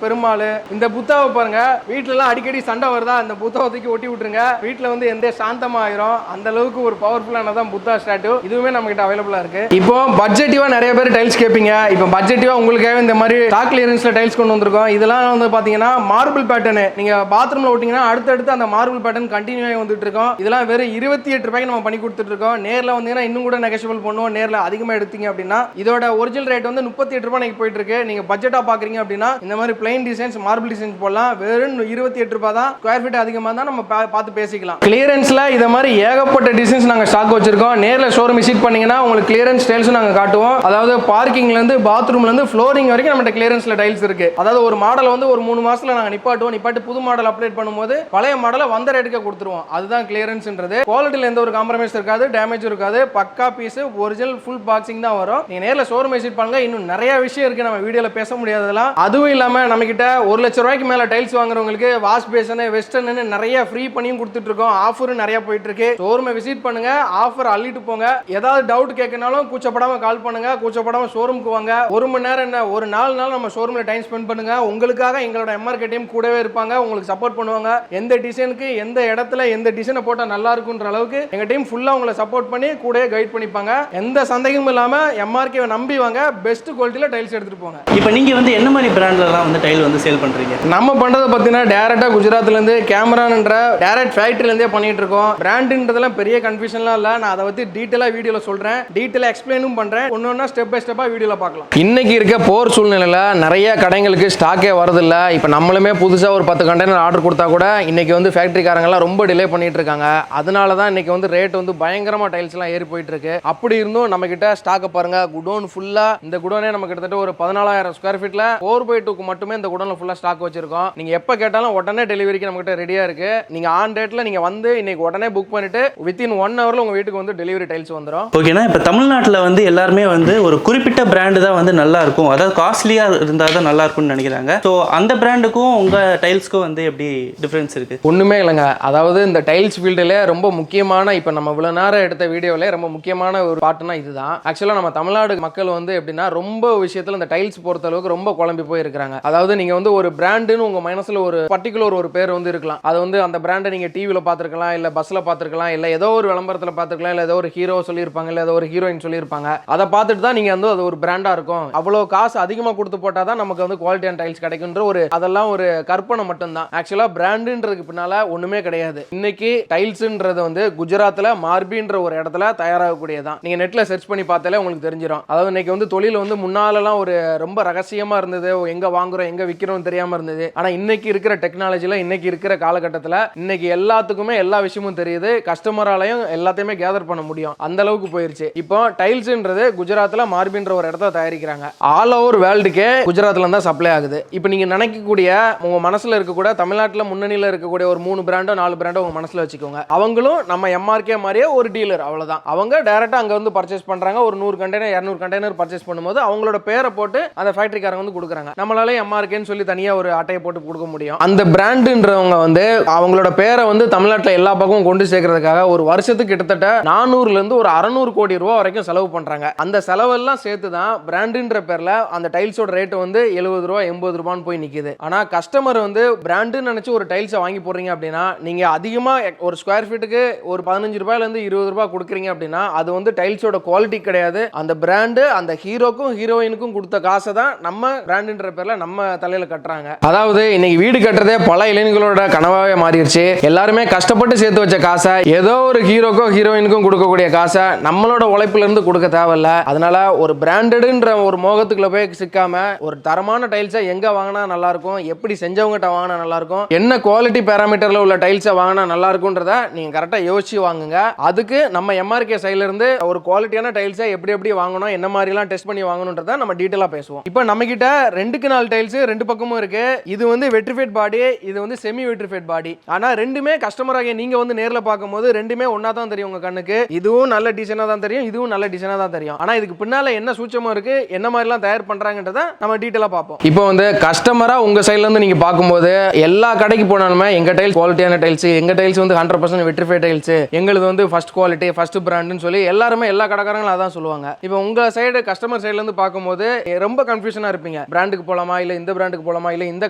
பெருமாள், இந்த புத்தாவை பாருங்க, வீட்டுல எல்லாம் அடிக்கடி சண்டை வருதா, இந்த புத்தாவை தூக்கி ஒட்டி விட்டுருங்க, வீட்டுல வந்து எந்த சாந்தமா ஆயிரும். அந்த அளவுக்கு ஒரு பவர்ஃபுல்லானதான் புத்தா ஸ்டாட்டு. இதுவுமே நம்ம கிட்ட அவைலபிளா இருக்கு. இப்போ பட்ஜெட்டிவா நிறைய பேர் டைல்ஸ் கேட்பீங்க. இப்போ பட்ஜெட்டிவா உங்களுக்காக இந்த மாதிரி ஸ்டாக் கிளியரன்ஸ்ல டைல்ஸ் கொண்டு வந்திருக்கோம். இதெல்லாம் வந்து பாத்தீங்கன்னா மார்பிள் பேட்டர்ன். நீங்க பாத்ரூம்ல ஓட்டிங்கன்னா அடுத்தடுத்து அந்த மார்பிள் பேட்டர்ன் கண்டினியூ ஆகி வந்துட்டு இருக்கோம். இதெல்லாம் வெறும் 28 ரூபாய்க்கு நம்ம பண்ணி கொடுத்துட்டு இருக்கோம். நேர்ல வந்தீங்கன்னா இன்னும் கூட நெகோஷியபிள் பண்ணுவோம். நேர்ல அதிகமா எடுத்தீங்க அப்படின்னா இதோட ஒரிஜினல் ரேட் வந்து 38 ரூபாய் போயிட்டு இருக்கு. நீங்க பட்ஜெட்டா பாக்குறீங்க அப்படின்னா இந்த மாதிரி பிளைன் டிசைன்ஸ், மார்பிள் டிசைன்ஸ் போடலாம். வெறும் 28 ரூபாய் தான். ஸ்கொயர் ஃபீட் அதிகமா தான் நம்ம பார்த்து பேசிக்கலாம். கிளியரன்ஸ்ல இத மாதிரி ஏகப்பட்ட டிசைன்ஸ் நாங்க ஸ்டாக் வச்சிருக்கோம். நேர்ல ஷோரூம் விசிட் பண்ணீங்கன்னா உங்களுக்கு கிளியரன்ஸ் டைல்ஸ் நாங்க காட்டுவோம். அதாவது பார்க்கிங்ல இருந்து பாத்ரூம்ல இருந்து ஃப்ளோரிங் வரைக்கும் நம்ம கிளியரன்ஸ்ல டைல்ஸ் இருக்கு. அதாவது ஒரு மாடல் வந்து ஒரு 3 மாசத்துல நாங்க நிப்பாட்டி புது மாடல் அப்டேட் பண்ணும்போது பழைய மாடலை வந்த ரேட்டுக்கு கொடுத்துருவோம். அதுதான் கிளியரன்ஸ்ன்றது. குவாலிட்டில எந்த ஒரு காம்ப்ரமைஸ் இருக்காது, டேமேஜ் இருக்காது. பக்கா பீஸ், ஒரிஜினல் ஃபுல் பாக்ஸிங் தான் வரும். நீங்க நேர்ல ஷோரூம் விசிட் பண்ணுங்க. இன்னும் நிறைய விஷயம் இருக்கு, நம்ம வீடியோல பேச முடியாததெல்லாம். அதுவும் இல்லாம நம்ம கிட்ட 1 லட்ச ரூபாய்க்கு மேல டைல்ஸ் வாங்குறவங்களுக்கு வாஷ் பேஷன், வெஸ்டர்ன் நிறைய ஃப்ரீ பண்ணியும் கொடுத்துட்டு இருக்கோம். ஆஃபரும் நிறைய போயிட்டு இருக்கு. ஷோரூமை விசிட் பண்ணுங்க, ஆஃபர் அள்ளிட்டு போங்க. ஏதாவது டவுட் கேட்கனாலும் கூச்சப்படாம கால் பண்ணுங்க, கூச்சப்படாம ஷோரூமுக்கு வாங்க. 1 மணி நேரம் என்ன, ஒரு 4 நாள் நம்ம ஷோரூம்ல டைம் ஸ்பெண்ட் பண்ணுங்க. உங்களுக்காக எங்களோட எம்ஆர்கே டீம் கூடவே இருப்பாங்க, உங்களுக்கு சப்போர்ட் பண்ணுவாங்க. எந்த டிசைனுக்கு எந்த இடத்துல எந்த டிசைனை போட்டா நல்லா இருக்குன்ற அளவுக்கு எங்க டீம் ஃபுல்லா உங்களை சப்போர்ட் பண்ணி கூடவே கைட் பண்ணிப்பாங்க. எந்த சந்தேகமும் இல்லாம எம்ஆர்கே நம்பி வாங்க. பெஸ்ட் குவாலிட்டியில டைல்ஸ் எடுத்துட்டு போங்க. இப்போ நீங்க வந்து என்ன மாதிரி பிராண்ட்லலாம் வந்து டைல் வந்து சேல் பண்றீங்க? நம்ம பண்றது பார்த்தீங்கன்னா டைரக்டா குஜராத்ல இருந்து கேமரான்ற டைரக்ட் ஃபேக்டரியில இருந்தே பண்ணிட்டு இருக்கோம். பிராண்ட்ன்றதெல்லாம் பெரிய கன்ஃபியூஷன்லாம் இல்ல. நான் அதை பத்தி டீடைலா வீடியோல சொல்றேன், டீடைலா எக்ஸ்பிளைனும் பண்றேன். ஒன்னொன்னா ஸ்டெப் பை ஸ்டெப்பா வீடியோல பார்க்கலாம். இன்னைக்கு இருக்க போர் சூழ்நிலையில நிறைய கடைகளுக்கு ஸ்டாக்கே வரதில்ல. இப்போ நம்மளுமே புதுசா ஒரு 10 கண்டெய்னர் ஆர்டர் கொடுத்தா கூட இன்னைக்கு வந்து ஃபேக்டரிக்காரங்கலாம் ரொம்ப டிலே பண்ணிட்டு இருக்காங்க. அதனால தான் இன்னைக்கு வந்து ரேட் வந்து பயங்கரமா டைல்ஸ் எல்லாம் ஏறி போயிட்டு இருக்கு. அப்படி இருந்தும் நம்ம கிட்ட ஸ்டாக் பாருங்க, குடோன் ஃபுல்லா. இந்த குடோனே நம்ம கிட்டத்தட்ட ஒரு 14,000 ஸ்கொயர் ஃபீட்ல 4x2 மட்டுமே இந்த குடோன்ல ஃபுல்லா ஸ்டாக் வச்சிருக்கோம். நீங்க எப்ப கேட்டாலும் உடனே டெலிவரிக்கு நம்ம கிட்ட ரெடியா இருக்கு. நீங்க ஆன் டேட்ல நீங்க வந்து இன்னைக்கு உடனே புக் பண்ணிட்டு வித்தின் 1 ஹவர்ல உங்க வீட்டுக்கு வந்து டெலிவரி டைல்ஸ் வந்துடும். ஓகேனா, இப்போ தமிழ்நாட்டில் வந்து எல்லாருமே வந்து ஒரு குறிப்பிட்ட பிராண்டு தான் வந்து நல்லா இருக்கும், அதாவது காஸ்ட்லியா இருந்தால் தான் நல்லா இருக்கும்னு நினைக்கிறாங்க. ஸோ அந்த பிராண்டுக்கும் உங்க டைல்ஸ்க்கும் வந்து எப்படி டிஃபரன்ஸ் இருக்கு? ஒண்ணுமே இல்லைங்க. அதாவது இந்த டைல்ஸ் ஃபீல்டுல ரொம்ப முக்கியமான, இப்போ நம்ம இவ்வளவு நேரம் எடுத்த வீடியோல ரொம்ப முக்கியமான ஒரு பாட்டுனா இதுதான். ஆக்சுவலா நம்ம தமிழ்நாடு மக்கள் வந்து எப்படின்னா ரொம்ப விஷயத்துல இந்த டைல்ஸ் பொறுத்த அளவுக்கு ரொம்ப குழம்பி போய் இருக்காங்க. அதாவது நீங்க வந்து ஒரு பிராண்டுன்னு உங்க மனசுல ஒரு பர்டிகுலர் ஒரு பேர் வந்து இருக்கலாம். அது வந்து அந்த பிராண்டை நீங்க டிவில பாத்துருக்கலாம், இல்ல பஸ்ல பாத்துருக்கலாம், இல்ல ஏதோ ஒரு விளம்பரத்துல பாத்துருக்கலாம், இல்ல ஏதோ ஒரு ஹீரோ சொல்லியிருப்பாங்க, இல்ல ஏதோ ஒரு ஹீரோயின் சொல்லியிருப்பாங்க. அதை பார்த்துட்டு தான் நீங்க வந்து அது ஒரு பிராண்டா இருக்கும். அவ்வளவு காசு அதிகமா கொடுத்து போட்டாதான் நமக்கு வந்து குவாலிட்டியான டைல்ஸ் கிடைக்குன்ற ஒரு, அதெல்லாம் ஒரு கற்பனை மட்டும்தான். ஆக்சுவலா பிராண்டுன்றதுக்கு பின்னால ஒண்ணுமே கிடையாது. இன்னைக்கு டைல்ஸ்ன்றது வந்து குஜராத்ல மார்பின்ற ஒரு இடத்துல தயாராகக்கூடியதான். நீங்க நெட்ல சர்ச் பண்ணி பார்த்தாலே உங்களுக்கு தெரிஞ்சிடும். அதாவது இன்னைக்கு வந்து தொழில் வந்து முன்னாலலாம் ஒரு ரொம்ப ரகசியமா இருந்தது, எங்க வாங்குறோம் எங்க விற்கிறோம் தெரியாம இருந்தது. ஆனா இன்னைக்கு இருக்கிற டெக்னாலஜில, இன்னைக்கு இருக்கிற காலகட்டத்தில் இன்னைக்கு எல்லாத்துக்குமே எல்லா விஷயமும் தெரியுது. கஸ்டமராலையும் எல்லாத்தையுமே கேதர் பண்ண முடியும். அந்த அளவுக்கு போயிருச்சு. இப்போ டைல்ஸ்ன்றது குஜராத்ல மார்பின்ற ஒரு இடத்துல தயாரிக்கிறாங்க. ஆல் ஓவர் வேர்ல்டுக்கே குஜராத்ல தான் சப்ளை ஆகுது. இப்போ நீங்க நினைக்கக்கூடிய உங்க மனசுல இருக்கக்கூடிய தமிழ்நாட்டில் முன்னணியில் இருக்கக்கூடிய ஒரு 3 பிராண்டோ 4 பிராண்டோ உங்க மனசுல வச்சுக்கோங்க. அவங்களும் நம்ம எம்ஆர்கே மாதிரியே ஒரு டீலர், அவ்வளவுதான். அவங்க டைரக்டா அங்க வந்து பர்ச்சேஸ் பண்றாங்க. ஒரு 100 கண்டெய்னர் 200 கண்டெய்னர் பர்ச்சேஸ் பண்ணும்போது அவங்களோட பேரை போட்டு அந்த ஃபேக்டரிக்காரங்க வந்து கொடுக்குறாங்க. நம்மளால எம்ஆர்கேன்னு சொல்லி தனியா ஒரு அட்டையை போட்டு கொடுக்க முடியும். அந்த பிராண்டுன்றவங்க வந்து அவங்களோட பேரை வந்து தமிழ்நாட்டில் எல்லா பக்கமும் கொண்டு சேர்க்கறதுக்காக ஒரு வருஷத்துக்கு கிட்டத்தட்ட 400 இருந்து ஒரு 600 கோடி ரூபாய் வரைக்கும் செலவு பண்றாங்க. அந்த செலவெல்லாம் சேர்த்து தான் பிராண்டுன்ற பேர்ல அந்த டைல்ஸோட ரேட் வந்து 70 ரூபாய் 80 ரூபான்னு போய் நிக்குது. ஆனா கஸ்டமர் வந்து பிராண்டுன்னு நினைச்சு ஒரு டைல்ஸை வாங்கி போடுறீங்க அப்படின்னா, நீங்க அதிகமா ஒரு ஸ்கொயர் ஃபீட்டுக்கு ஒரு 15 ரூபாயில இருந்து 20 ரூபாய் கொடுக்குறீங்க அப்படின்னா அது வந்து டைல்ஸோட குவாலிட்டி கிடையாது. அந்த பிராண்டு அந்த ஹீரோக்கும் ஹீரோயினுக்கும் கொடுத்த காசை தான் நம்ம பிராண்டுன்ற பேர்ல நம்ம தலையில கட்டுறாங்க. அதாவது இன்னைக்கு வீடு கட்டுறதே பல இளைஞர்களோட கனவாவே மாறிடுச்சு. எல்லாருமே கஷ்டப்பட்டு சேர்த்து வச்ச காசை ஏதோ ஒரு ஹீரோக்கோ ஹீரோயினுக்கும் கொடுக்கக்கூடிய காசை நம்மளோட உழைப்புல இருந்து கொடுக்க தேவையில்ல. அதனால ஒரு பிராண்டட்ன்ற ஒரு மோகத்துக்குள்ள போய் சிக்காம ஒரு தரமான டைல்ஸை எங்க வாங்கினா நல்லா இருக்கும், எப்படி செஞ்சவங்ககிட்ட வாங்கினா நல்லா இருக்கும், என்ன குவாலிட்டி பேராமீட்டர்ல உள்ள டைல்ஸை வாங்கினா நல்லா இருக்கும்ன்றத நீங்க கரெக்டா யோசிச்சு வாங்குங்க. அதுக்கு நம்ம எம்ஆர்கே சைட்ல இருந்து ஒரு குவாலிட்டியான டைல்ஸை எப்படி எப்படி வாங்கணும், என்ன மாதிரி எல்லாம் டெஸ்ட் பண்ணி வாங்கணும்ன்றத நம்ம டீடைலா பேசுவோம். இப்போ நம்ம கிட்ட 2க்கு 4 டைல்ஸ் 2 பக்கமும் இருக்கு. இது வந்து வெட்ரிஃபைட் பாடி, இது வந்து செமி வெட்ரிஃபைட் பாடி. ஆனா ரெண்டுமே ரெண்டுமே கஸ்டமராக நீங்க வந்து நேர்ல பார்க்கும்போது ரெண்டுமே ஒன்னா தான் தெரியும் உங்க கண்ணுக்கு. இதுவும் நல்ல டிசைனா தான் தெரியும், இதுவும் நல்ல டிசைனா தான் தெரியும். ஆனா இதுக்கு பின்னால என்ன சூட்சமா இருக்கு, என்ன மாதிரிலாம் தயார் பண்றாங்கன்றத நம்ம டீட்டெயிலா பார்ப்போம். இப்போ வந்து கஸ்டமரா உங்க சைடுல இருந்து நீங்க பார்க்கும்போது எல்லா கடைக்கு போனாலுமே எங்க டைல்ஸ் குவாலிட்டியான டைல்ஸ், எங்க டைல்ஸ் வந்து 100% வெட்ரிஃபை டைல்ஸ், எங்களுக்கு வந்து ஃபர்ஸ்ட் குவாலிட்டி ஃபர்ஸ்ட் பிராண்ட்னு சொல்லி எல்லாருமே எல்லா கடைக்காரங்களும் அதான் சொல்லுவாங்க. இப்போ உங்க சைடு கஸ்டமர் சைடுல இருந்து பார்க்கும்போது ரொம்ப கன்ஃபியூஷனா இருப்பீங்க. பிராண்டுக்கு போலாமா இல்ல இந்த பிராண்டுக்கு போலாமா இல்ல இந்த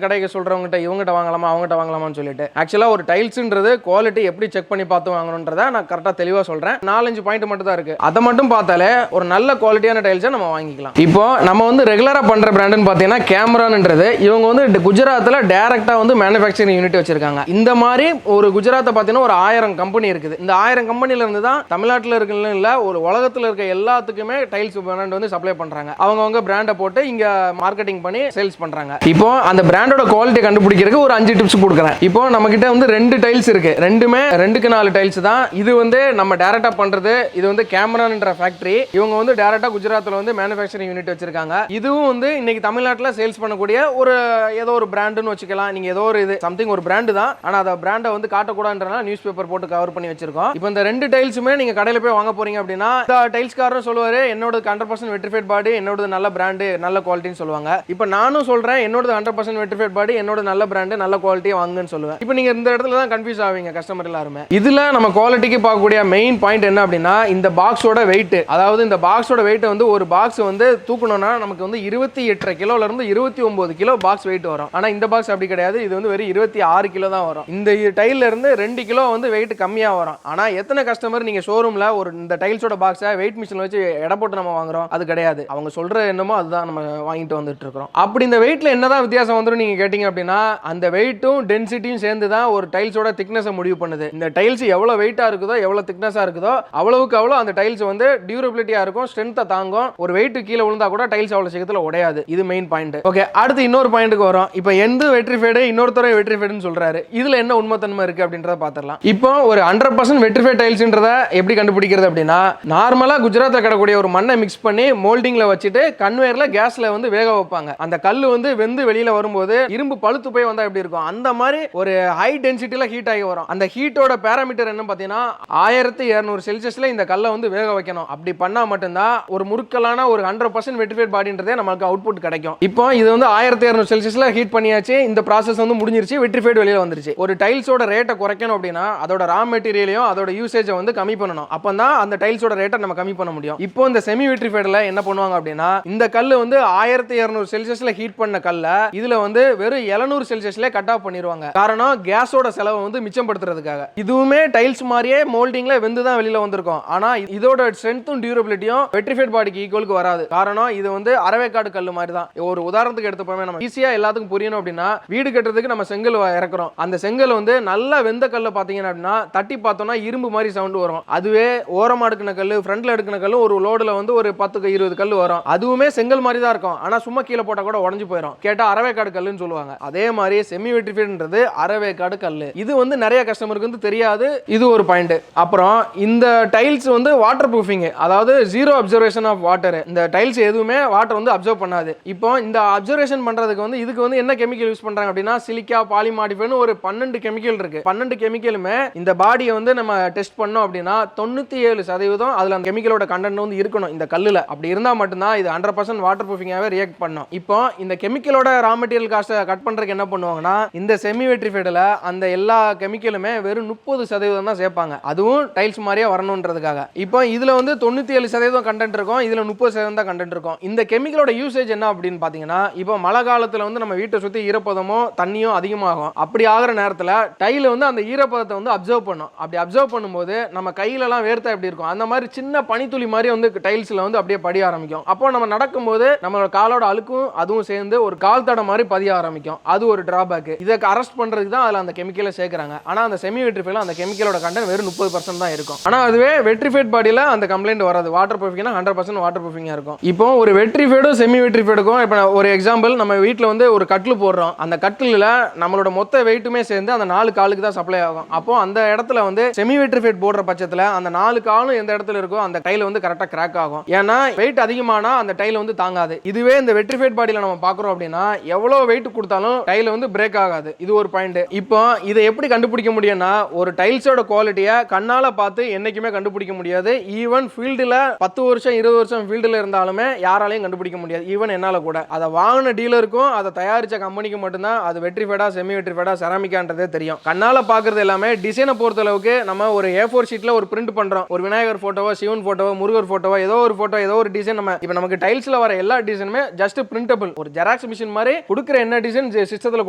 கடைக்கு சொல்றவங்ககிட்ட இவங்ககிட்ட வாங்கலாமா அவங்ககிட்ட வாங்கலாமான்னு சொல்லிட்டு. ஆக்சுவலா ஒரு டைல்ஸ்ன்றது குவாலிட்டி எப்படி செக் பண்ணி பார்த்து வாங்கணும்ன்றத நான் கரெக்டா தெளிவா சொல்றேன். 4-5 பாயிண்ட் மட்டும் தான் இருக்கு. அதை மட்டும் பார்த்தாலே ஒரு நல்ல குவாலிட்டியான டைல்ஸை நம்ம வாங்கிக்கலாம். இப்போ நம்ம வந்து ரெகுலரா பண்ற பிராண்டுன்னு பார்த்தீங்கன்னா கேமரான்ன்றது இவங்க வந்து குஜராத்தில் டைரக்டா வந்து மேனுஃபேக்சரிங் யூனிட் வச்சிருக்காங்க. இந்த மாதிரி ஒரு குஜராத்தை பார்த்தீங்கன்னா ஒரு 1000 கம்பெனி இருக்குது. இந்த 1000 கம்பெனில இருந்து தான் தமிழ்நாட்டில் இருக்கிற இல்ல ஒரு உலகத்தில் இருக்க எல்லாத்துக்குமே டைல்ஸ் பிராண்ட் வந்து சப்ளை பண்றாங்க. அவங்க பிராண்டை போட்டு இங்க மார்க்கெட்டிங் பண்ணி சேல்ஸ் பண்றாங்க. இப்போ அந்த பிராண்டோட குவாலிட்டி கண்டுபிடிக்கிறதுக்கு ஒரு 5 டிப்ஸ் கொடுக்குறேன். இப்போ நம்ம கிட்ட வந்து 2 டைல்ஸ் இருக்கு. ரெண்டுமே 2க்கு 4 டைல்ஸ் தான். இது வந்து நம்ம டைரக்டா பண்றது. இது வந்து கேமரான்ற ஃபேக்டரி. இவங்க வந்து டைரக்டா குஜராத்தில் வந்து மேனுஃபேக்சரிங் யூனிட் வச்சிருக்காங்க. இதுவும் வந்து இன்னைக்கு தமிழ்நாட்டில் சேல்ஸ் பண்ணக்கூடிய ஒரு ஏதோ ஒரு பிராண்டுன்னு வச்சுக்கலாம். நீங்க ஏதோ ஒரு இது சம்திங் ஒரு பிராண்டு தான். ஆனா அந்த பிராண்டை வந்து காட்டக்கூடாதுன்றனால நியூஸ் பேப்பர் போட்டு கவர் பண்ணி வச்சிருக்கோம். இப்போ இந்த 2 டைல்ஸுமே நீங்க கடையில போய் வாங்க போறீங்க அப்படின்னா இந்த டைல்ஸ்காரரும் சொல்லுவாரு என்னோட 100% வெட்ரிஃபைட் பாடி, என்னோட நல்ல பிராண்டு, நல்ல குவாலிட்டின்னு சொல்லுவாங்க. இப்போ நானும் சொல்றேன் என்னோட 100% வெட்ரிஃபைட் பாடி, என்னோட நல்ல பிராண்டு, நல்ல குவாலிட்டியை வாங்குன்னு சொல்லுவேன். இப்போ நீங்க இந்த இடத்துல தான் கன்ஃபியூஸ் ஆவீங்க கஸ்டமர் எல்லாருமே. இதுல நம்ம குவாலிட்டிக்கு பார்க்கக்கூடிய மெயின் பாயிண்ட் என்ன அப்படின்னா இந்த பாக்ஸோட வெயிட். அதாவது இந்த பாக்ஸோட வெயிட் வந்து ஒரு பாக்ஸ் வந்து தூக்கணும்னா நமக்கு வந்து 28.5 கிலோல இருந்து 29 கிலோ பாக்ஸ் வெயிட் வரும். ஆனா இந்த பாக்ஸ் அப்படி கிடையாது. இது வந்து வெறும் 26 கிலோ தான் வரும். இந்த டைல்ல இருந்து 2 கிலோ வந்து வெயிட் கம்மியா வரும். ஆனா எத்தனை கஸ்டமர் நீங்க ஷோரூம்ல ஒரு இந்த டைல்ஸோட பாக்ஸை வெயிட் மிஷின் வச்சு எடை போட்டு நம்ம வாங்குறோம்? அது கிடையாது. அவங்க சொல்ற என்னமோ அதுதான் நம்ம வாங்கிட்டு வந்துட்டு இருக்கோம். அப்படி இந்த வெயிட்ல என்னதான் வித்தியாசம் வந்துரும் நீங்க கேட்டீங்க அப்படின்னா அந்த வெயிட்டும் டென்சிட்டியும் சேர்ந்து தான் ஒரு டைல்ஸோட திக்னஸை முடிவு பண்ணுது. இந்த டைல்ஸ் எவ்வளவு வெயிட்டா இருக்குதோ எவ்வளவு திக்னஸா இருக்குதோ அவ்வளவுக்கு அவ்வளவு அந்த டைல்ஸ் வந்து டியூரபிலிட்டியா இருக்கும், ஸ்ட்ரென்த்தை தாங்கும். ஒரு வெயிட் கீழே விழுந்தா கூட டைல்ஸ் அவ்வளவு சீக்கிரத்துல உடையாது. இது மெயின் பாயிண்ட். ஓகே, அடுத்து இன்னொரு பாயிண்ட்க்கு வரும். இப்போ எந்த வெட்ரிஃபைடு இன்னொருத்தர வெட்ரிஃபைடுன்னு சொல்றாரு. இதுல என்ன உண்மைத்தன்மை இருக்கு அப்படின்றத பாத்திரலாம். இப்போ ஒரு 100% வெட்ரிஃபைட் டைல்ஸ்ன்றத எப்படி கண்டுபிடிக்கிறது அப்படின்னா நார்மலா குஜராத்ல கிடக்கூடிய ஒரு மண்ணை மிக்ஸ் பண்ணி மோல்டிங்ல வச்சுட்டு கன்வேயர்ல கேஸ்ல வந்து வேக வைப்பாங்க. அந்த கல்லு வந்து வெந்து வெளியில வரும்போது இரும்பு பழுத்து போய் வந்தா எப்படி இருக்கும் அந்த மாதிரி ஒரு ஹை டென்சிட்டில ஹீட் ஆகி வரும். அந்த ஹீட்டோட பேராமீட்டர் என்ன பார்த்தீங்கன்னா 1200 செல்சியஸ்ல இந்த கல்லை வந்து வேக வைக்கணும். அப்படி பண்ணா மட்டும்தான் ஒரு முறுக்கலான ஒரு 100% வெட்ரிஃபைட் பாடின்றதே நமக்கு அவுட்புட் கிடைக்கும். இப்போ இது வந்து 1200 செல்சியஸ்ல ஹீட் பண்ணியாச்சு. இந்த ப்ராசஸ் வந்து முடிஞ்சிருச்சு, வெட்ரிஃபைட் வெளியில வந்துருச்சு. ஒரு டைல்ஸோட ரேட்டை குறைக்கணும் அப்படின்னா அதோட ரா மெட்டீரியலையும் அதோட யூசேஜை வந்து கம்மி பண்ணணும். அப்பதான் அந்த டைல்ஸோட ரேட்டை நம்ம கம்மி பண்ண முடியும். இப்போ இந்த செமி வெட்ரிஃபைட்ல என்ன பண்ணுவாங்க அப்படின்னா இந்த கல்லு வந்து 1200 செல்சியஸ்ல ஹீட் பண்ண கல்ல இதுல வந்து வெறும் 700 செல்சியஸ்ல கட் ஆஃப் பண்ணிடுவாங்க. காரணம் கேஸோட செலவை வந்து மிச்சப்படுத்துறதுக்காக. இதுவுமே டைல்ஸ் மாதிரியே மோல்டிங்ல வெந்து தான் வெளியில வந்திருக்கும். ஆனா இதோட ஸ்ட்ரென்த்தும் டியூரபிலிட்டியும் வெட்ரிஃபைட் பாடிக்கு ஈக்குவலுக்கு வராது. காரணம் இது வந்து அரவேக்காடு கல்லு மாதிரி தான். ஒரு உதாரணத்துக்கு எடுத்துப்போமே, நம்ம ஈஸியா எல்லாத்துக்கும் புரியணும் அப்படின்னா வீடு கட்டுறதுக்கு நம்ம செங்கல் இறக்குறோம். அந்த செங்கல் வந்து நல்லா வெந்த கல்ல பாத்தீங்கன்னா அப்படின்னா தட்டி பார்த்தோம்னா இரும்பு மாதிரி சவுண்ட் வரும். அதுவே ஓரமா எடுக்கின கல்லு, ஃப்ரண்ட்ல எடுக்கின கல்லு ஒரு லோடுல வந்து ஒரு 10-20 கல்லு வரும். அதுவுமே செங்கல் மாதிரி தான் இருக்கும். ஆனா சும்மா கீழே போட்டா கூட உடஞ்சு போயிடும். கேட்டா அரவேக்காடு கல்லுன்னு சொல்லுவாங்க. அதே மாதிரி செமி வெட்ரிஃபைட்ன்றது அரவேக்காடு கல்லு. இது வந்து நிறைய கஸ்டமருக்கு வந்து தெரியாது. இது ஒரு பாயிண்ட். அப்புறம் இந்த டைல்ஸ் வந்து வாட்டர் ப்ரூஃபிங், அதாவது ஜீரோ அப்சர்வேஷன் ஆஃப் வாட்டர். இந்த டைல்ஸ் எதுவுமே வாட்டர் வந்து அப்சர்வ் பண்ணாது. இப்போ இந்த அப்சர்வேஷன் பண்றதுக்கு வந்து இதுக்கு வந்து என்ன கெமிக்கல் யூஸ் பண்றாங்க அப்படின்னா சிலிக்கா, பாலிமாடிஃபைன்னு ஒரு 12 கெமிக்கல் இருக்கு. 12 கெமிக்கலுமே இந்த பாடியை வந்து நம்ம டெஸ்ட் பண்ணோம் அப்படின்னா 97% அதுல அந்த கெமிக்கலோட கண்டென்ட் வந்து இருக்கணும் இந்த கல்லுல. அப்படி இருந்தா மட்டும்தான் இது 100% வாட்டர் ப்ரூஃபிங்காவே ரியாக்ட் பண்ணும். இப்போ இந்த கெமிக்கலோட ரா மெட்டீரியல் காஸ்ட்டை கட் பண்றதுக்கு என்ன பண்ணுவாங்கன்னா இந்த செமி வெட்ரிஃபைட்ல அந்த எல்லா கெமிக்கலுமே வெறும் 30% தான் சேர்ப்பாங்க. அதுவும் டைல்ஸ் மாதிரியே வரணும்ன்றதுக்காக. இப்போ இதுல வந்து 97% கண்டென்ட் இருக்கும், இதுல 30% தான் கண்டென்ட் இருக்கும். இந்த கெமிக்கலோட யூசேஜ் என்ன அப்படின்னு பாத்தீங்கன்னா இப்போ மழை காலத்துல வந்து நம்ம வீட்டை சுத்தி ஈரப்பதமோ தண்ணியோ அதிகமாகும். அப்படி ஆகிற நேரத்துல டைல் வந்து அந்த ஈரப்பதத்தை வந்து அப்சர்வ் பண்ணும். அப்படி அப்சர்வ் பண்ணும்போது நம்ம கையில எல்லாம் வேர்த்தா எப்படி இருக்கும் அந்த மாதிரி சின்ன பனித்துளி மாதிரி வந்து டைல்ஸ்ல வந்து அப்படியே படிய ஆரம்பிக்கும். அப்போ நம்ம நடக்கும்போது நம்மளோட காலோட அழுக்கும் அதுவும் சேர்ந்து ஒரு கால் தடம் மாதிரி பதிய ஆரம்பிக்கும். அது ஒரு டிராபேக். இதை அரெஸ்ட் பண்றதுக்கு தான் அதுல அந்த கெமிக்கலை சேர்க்கறாங்க. ஆனா அந்த செமி வெட்ரிஃபைட்ல அந்த கெமிக்கலோட கண்டென்ட் வெறும் 30% தான் இருக்கும். ஆனா அதுவே வெட்ரிஃபைட் பாடியில அந்த கம்ப்ளைண்ட் வராது. வாட்டர் ப்ரூஃபிங்னா 100% வாட்டர் ப்ரூஃபிங்கா இருக்கும். இப்போ ஒரு வெட்ரிஃபைடும் செமி வெட்ரிஃபைடுக்கும் இப்போ ஒரு எக்ஸாம்பிள், நம்ம வீட்டில் வந்து ஒரு கட்டில் போடுறோம். அந்த கட்டிலில் நம்மளோட மொத்த வெயிட்டுமே சேர்ந்து அந்த 4 காலுக்கு தான் சப்ளை ஆகும். அப்போ அந்த இடத்துல வந்து செமி வெட்ரிஃபைட் போடுற பட்சத்தில் அந்த 4 காலும் எந்த இடத்துல இருக்கோ அந்த டைல் வந்து கரெக்டாக கிராக் ஆகும். ஏன்னா வெயிட் அதிகமானா அந்த டைல் வந்து தாங்காது. இதுவே இந்த வெட்ரிஃபைட் பாடியில் நம்ம பார்க்குறோம் அப்படின்னா எவ்வளோ வெயிட் கொடுத்தாலும் டைல் வந்து பிரேக் ஆகாது. இது ஒரு பாயிண்ட். இப்போ இதை எப்படி எப்படி கண்டுபிடிக்க முடியும்னா ஒரு டைல்ஸோட குவாலிட்டியை கண்ணால பார்த்து என்னைக்குமே கண்டுபிடிக்க முடியாது. ஈவன் ஃபீல்டில் 10 வருஷம் 20 வருஷம் ஃபீல்டில் இருந்தாலுமே யாராலையும் கண்டுபிடிக்க முடியாது. ஈவன் என்னால் கூட அதை வாங்கின டீலருக்கும் அதை தயாரித்த கம்பெனிக்கு மட்டும்தான் அது வெட்ரிஃபைடா செமி வெட்ரிஃபைடா செராமிக்கான்றதே தெரியும். கண்ணால் பார்க்குறது எல்லாமே டிசைனை பொறுத்தளவுக்கு நம்ம ஒரு A4 ஷீட்டில் ஒரு பிரிண்ட் பண்ணுறோம். ஒரு விநாயகர் ஃபோட்டோவோ சிவன் ஃபோட்டோவோ முருகர் ஃபோட்டோவோ ஏதோ ஒரு ஃபோட்டோ ஏதோ ஒரு டிசைன் நம்ம இப்போ நமக்கு டைல்ஸில் வர எல்லா டிசைனுமே ஜஸ்ட் பிரிண்டபிள். ஒரு ஜெராக்ஸ் மிஷின் மாதிரி கொடுக்குற என்ன டிசைன் சிஸ்டத்தில்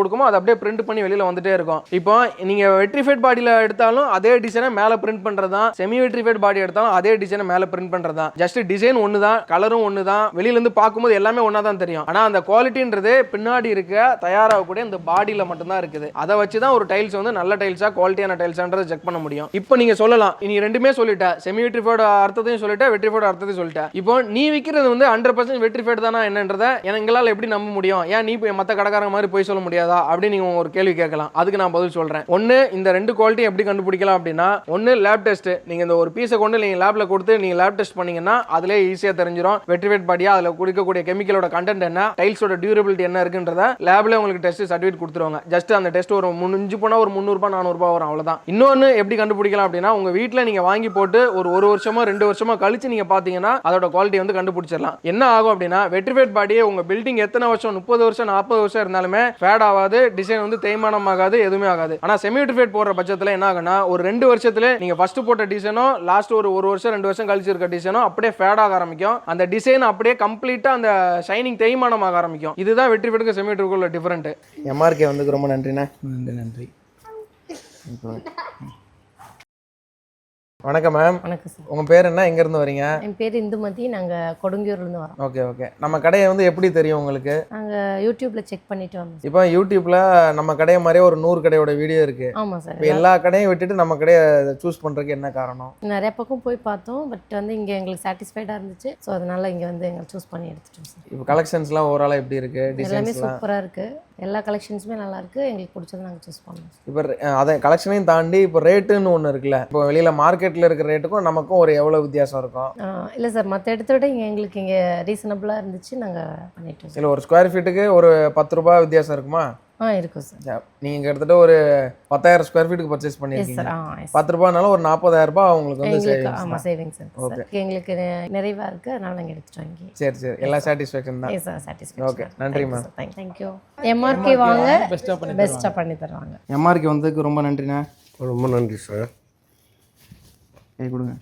கொடுக்குமோ அதை அப்படியே பிரிண்ட் பண்ணி வெளியில் வந்துட்டே இருக்கும். இப்போ நீங்கள் வெட்ரிஃபைட் பாடியில் எடுத்தாலும் அதே டிசைனை மேலே பிரிண்ட் பண்ணுறது தான், செமி வெட்ரிஃபைட் பாடி எடுத்தாலும் அதே டிசைனை மேலே பிரிண்ட் பண்ணுறது தான். ஜஸ்ட் டிசைன் ஒன்று தான், கலரும் ஒன்று தான், வெளியிலேருந்து பார்க்கும்போது எல்லாமே ஒன்றா தான் தெரியும். ஆனால் அந்த குவாலிட்டின்றது பின்னாடி இருக்க தயாராகக்கூடிய இந்த பாடியில் மட்டும்தான் இருக்குது. அதை வச்சு தான் ஒரு டைல்ஸ் வந்து நல்ல டைல்ஸாக குவாலிட்டியான டைல்ஸான்றதை செக் பண்ண முடியும். இப்போ நீங்கள் சொல்லலாம், நீ ரெண்டுமே சொல்லிட்ட, செமி வெட்ரிஃபைட் அர்த்தத்தையும் சொல்லிட்ட, வெட்ரிஃபைட் அர்த்தத்தையும் சொல்லிட்ட. இப்போ நீ விற்கிறது வந்து 100% வெட்ரிஃபைட் தானா என்னன்றதை எங்களால் எப்படி நம்ப முடியும்? ஏன் நீ மற்ற கடைக்காரங்க மாதிரி போய் சொல்ல முடியாதா அப்படின்னு நீங்க ஒரு கேள்வி கேட்கலாம். அதுக்கு நான் பதில் சொல்றேன். ஒன்று, இந்த ரெண்டு குவாலிட்டி எப்படி கண்டுபிடிக்கலாம் அப்படின்னா, ஒன்று லேப் டெஸ்ட். நீங்க இந்த ஒரு பீஸை கொண்டு நீங்க லேப்ல கொடுத்து நீங்க லேப் டெஸ்ட் பண்ணீங்கன்னா அதிலே ஈஸியா தெரிஞ்சிடும் வெட்ரிஃபைட் பாடியா, அதில் கொடுக்கக்கூடிய கெமிக்கலோட கண்டென்ட் என்ன, டைல்ஸோட டியூரபிலிட்டி என்ன இருக்குன்றத லேப்ல உங்களுக்கு டெஸ்ட் சர்டிஃபிகேட் கொடுத்துருவாங்க. ஜஸ்ட் அந்த டெஸ்ட் ஒரு முடிஞ்சு போனா ஒரு 300 ரூபாய் 400 ரூபாய் வரும், அவ்வளவுதான். இன்னொன்று எப்படி கண்டுபிடிக்கலாம் அப்படின்னா, உங்க வீட்டில் நீங்க வாங்கி போட்டு ஒரு வருஷமோ 2 வருஷமோ கழிச்சு நீங்க பாத்தீங்கன்னா அதோட குவாலிட்டி வந்து கண்டுபிடிச்சிடலாம். என்ன ஆகும் அப்படின்னா, வெட்ரிஃபைட் பாடியே உங்க பில்டிங் எத்தனை வருஷம் 30 வருஷம் 40 வருஷம் இருந்தாலுமே ஃபேட் ஆகாது, டிசைன் வந்து தேய்மானம் ஆகாது, எதுவுமே ஆகாது. ஆனா செமி வெட்ரிஃபைட் போடுற பட்சத்தில் என்ன ஆகுனா, ஒரு 2 வருஷத்துல நீங்க ஃபர்ஸ்ட் போட்ட டிசைனோ லாஸ்ட் ஒரு வருஷம் 2 வருஷம் கழிச்சு இருக்க டிசைனோ அப்படியே ஃபேட் ஆக ஆரம்பிக்கும். அந்த டிசைன் அப்படியே கம்ப்ளீட்டா அந்த ஷைனிங் தேய்மானம் ஆக ஆரம்பிக்கும். இதுதான் வெட்ரிஃபைட்டுக்கு செமி வெட்ரிஃபைட்டுக்குள்ள டிஃபரெண்ட். MRK வந்து ரொம்ப நன்றிண்ணே. நன்றி. வணக்கம் மேம். வணக்கம் சார். உங்க பேர் என்ன, எங்க இருந்து வரீங்க? என் பேர் இந்துமதி, நாங்கள் கொடுங்கியூர்ல இருந்து வரோம். Okay okay. நம்ம கடையை வந்து எப்படி தெரியும் உங்களுக்கு? நாங்கள் யூடியூப்ல செக் பண்ணிட்டு வந்தோம். இப்போ யூடியூப்ல நம்ம கடையை மாதிரியே ஒரு 100 கடையோட வீடியோ இருக்கு. ஆமாம் சார். இப்போ எல்லா கடையும் விட்டுட்டு நம்ம கடையை சூஸ் பண்றதுக்கு என்ன காரணம்? நிறைய பக்கம் போய் பார்த்தோம், பட் வந்து இங்கே எங்களுக்கு சாட்டிஸ்ஃபைடாக இருந்துச்சு. ஸோ அதனால இங்கே வந்து எங்களை சூஸ் பண்ணி எடுத்துட்டோம் சார். இப்போ கலெக்ஷன்ஸ்லாம் ஓவராலாக எப்படி இருக்கு? எல்லாமே டிசைன்ஸ்லாம் சூப்பராக இருக்கு, எல்லா கலெக்ஷன்ஸுமே நல்லா இருக்கு. எங்களுக்கு பிடிச்சதை நாங்கள் சூஸ் பண்ணோம். இப்போ அதை கலெக்ஷனையும் தாண்டி இப்போ ரேட்டுன்னு ஒன்று இருக்குல்ல, இப்போ வெளியில மார்க்கெட்டில் இருக்கிற ரேட்டுக்கும் நமக்கும் ஒரு எவ்வளோ வித்தியாசம் இருக்கும்? இல்லை சார், மற்ற இடத்த விட எங்களுக்கு இங்கே ரீசனபிளாக இருந்துச்சு, நாங்கள் பண்ணிட்டோம். இல்லை, ஒரு ஸ்கொயர் ஃபீட்டுக்கு ஒரு 10 ரூபாய் வித்தியாசம் இருக்குமா? இருக்கும் சார். நீங்கள் கிட்டத்தட்ட ஒரு 10,000 ஸ்கொயர் ஃபீட்டுக்கு பர்ச்சேஸ் பண்ணியிருக்கீங்க. 10 ரூபாய்னாலும் ஒரு 40,000 ரூபாய் உங்களுக்கு வந்து சேவிங்ஸ். ஆமாம், சேவிங்ஸ் சார். எங்களுக்கு நிறைவாக இருக்குது, அதனால நாங்கள் எடுத்துட்டோம் இங்கே. சரி சரி, எல்லாம் சாட்டிஸ்ஃபேக்ஷன் தான். Sir satisfaction. ஓகே, நன்றி மேம். தேங்க்யூ. MRK வாங்க, பெஸ்ட்டாக பண்ணி தருவாங்க. MRK வந்ததுக்கு ரொம்ப நன்றிண்ணா. ரொம்ப நன்றி சார். கொடுங்க,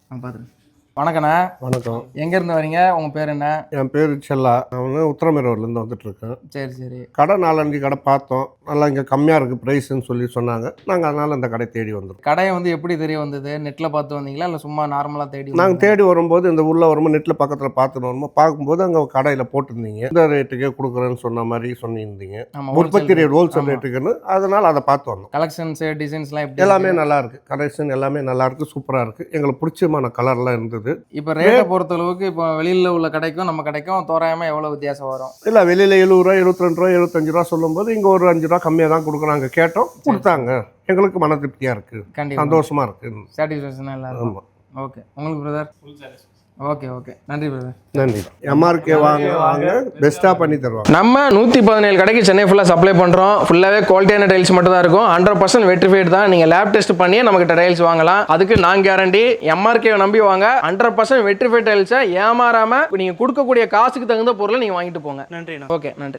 நான் பார்த்துருக்கேன். வணக்கண்ணா. வணக்கம். எங்கேருந்து வரீங்க? உங்கள் பேர் என்ன? என் பேர் செல்லா. நான் வந்து உத்தரமேரூர்லேருந்து வந்துட்டுருக்கேன். சரி சரி. கடை 4-5 கடை பார்த்தோம், நல்லா இங்கே கம்மியாக இருக்குது ப்ரைஸ்ன்னு சொல்லி சொன்னாங்க. நாங்கள் அதனால் இந்த கடை தேடி வந்துடும். கடையை வந்து எப்படி தெரிய வந்தது? நெட்டில் பார்த்து வந்தீங்களா இல்லை சும்மா நார்மலாக தேடி? நாங்கள் தேடி வரும்போது இந்த ஊரில் வரும்போது நெட்டில் பக்கத்தில் பார்த்துட்டு வரும்போது பார்க்கும்போது அங்கே கடையில் போட்டிருந்தீங்க, இந்த ரேட்டுக்கே கொடுக்குறேன்னு சொன்ன மாதிரி சொல்லியிருந்தீங்க. உற்பத்தி ரேட் ஹோல்சேல் ரேட்டுக்குன்னு, அதனால் அதை பார்த்து வந்தோம். கலெக்ஷன்ஸ் டிசைன்ஸ்லாம் எப்படி? எல்லாமே நல்லா இருக்குது. கலெக்ஷன் எல்லாமே நல்லா இருக்குது, சூப்பராக இருக்குது. எங்களுக்கு பிடிச்சமான கலர்லாம் இருந்தது. இப்போ ரேட்டை பொறுத்த அளவுக்கு இப்போ வெளியில் உள்ள கடைக்கும் நம்ம கடைக்கும் தோராயமாக எவ்வளோ வித்தியாசம் வரும்? இல்லை, வெளியில் 70 ரூபா 72 ரூபா 75 ரூபா சொல்லும்போது இங்கே ஒரு 5 ரூபா கம்மியாக தான் கொடுக்குறாங்க. கேட்டோம், கொடுத்தாங்க. எங்களுக்கு மன திருப்தியாக இருக்குது, கண்டிப்பாக சந்தோஷமாக இருக்குது, சாட்டிஸ்ஃபேக்ஷனாக இல்லை? ஆமாம். ஓகே, உங்களுக்கு பிரதர்? ஓகே ஓகே, நன்றி பிரதர். நன்றி. MRK வாங்க, பெஸ்ட்டாக பண்ணி தருவாங்க. நம்ம 117 கடைக்கு சென்னை ஃபுல்லாக சப்ளை பண்ணுறோம். ஃபுல்லாகவே குவாலிட்டியான டைல்ஸ் மட்டும் தான் இருக்கும். 100% வெட்ரிஃபைட் தான். நீங்கள் லேப் டெஸ்ட் பண்ணி நமக்கு டைல்ஸ் வாங்கலாம். அதுக்கு நான் கேரண்டி. MRK நம்பி வாங்க. 100% வெட்ரிஃபைட் டைல்ஸை ஏமாறாமல் நீங்கள் கொடுக்கக்கூடிய காசுக்கு தகுந்த பொருளை நீங்கள் வாங்கிட்டு போங்க. நன்றி. ஓகே, நன்றி.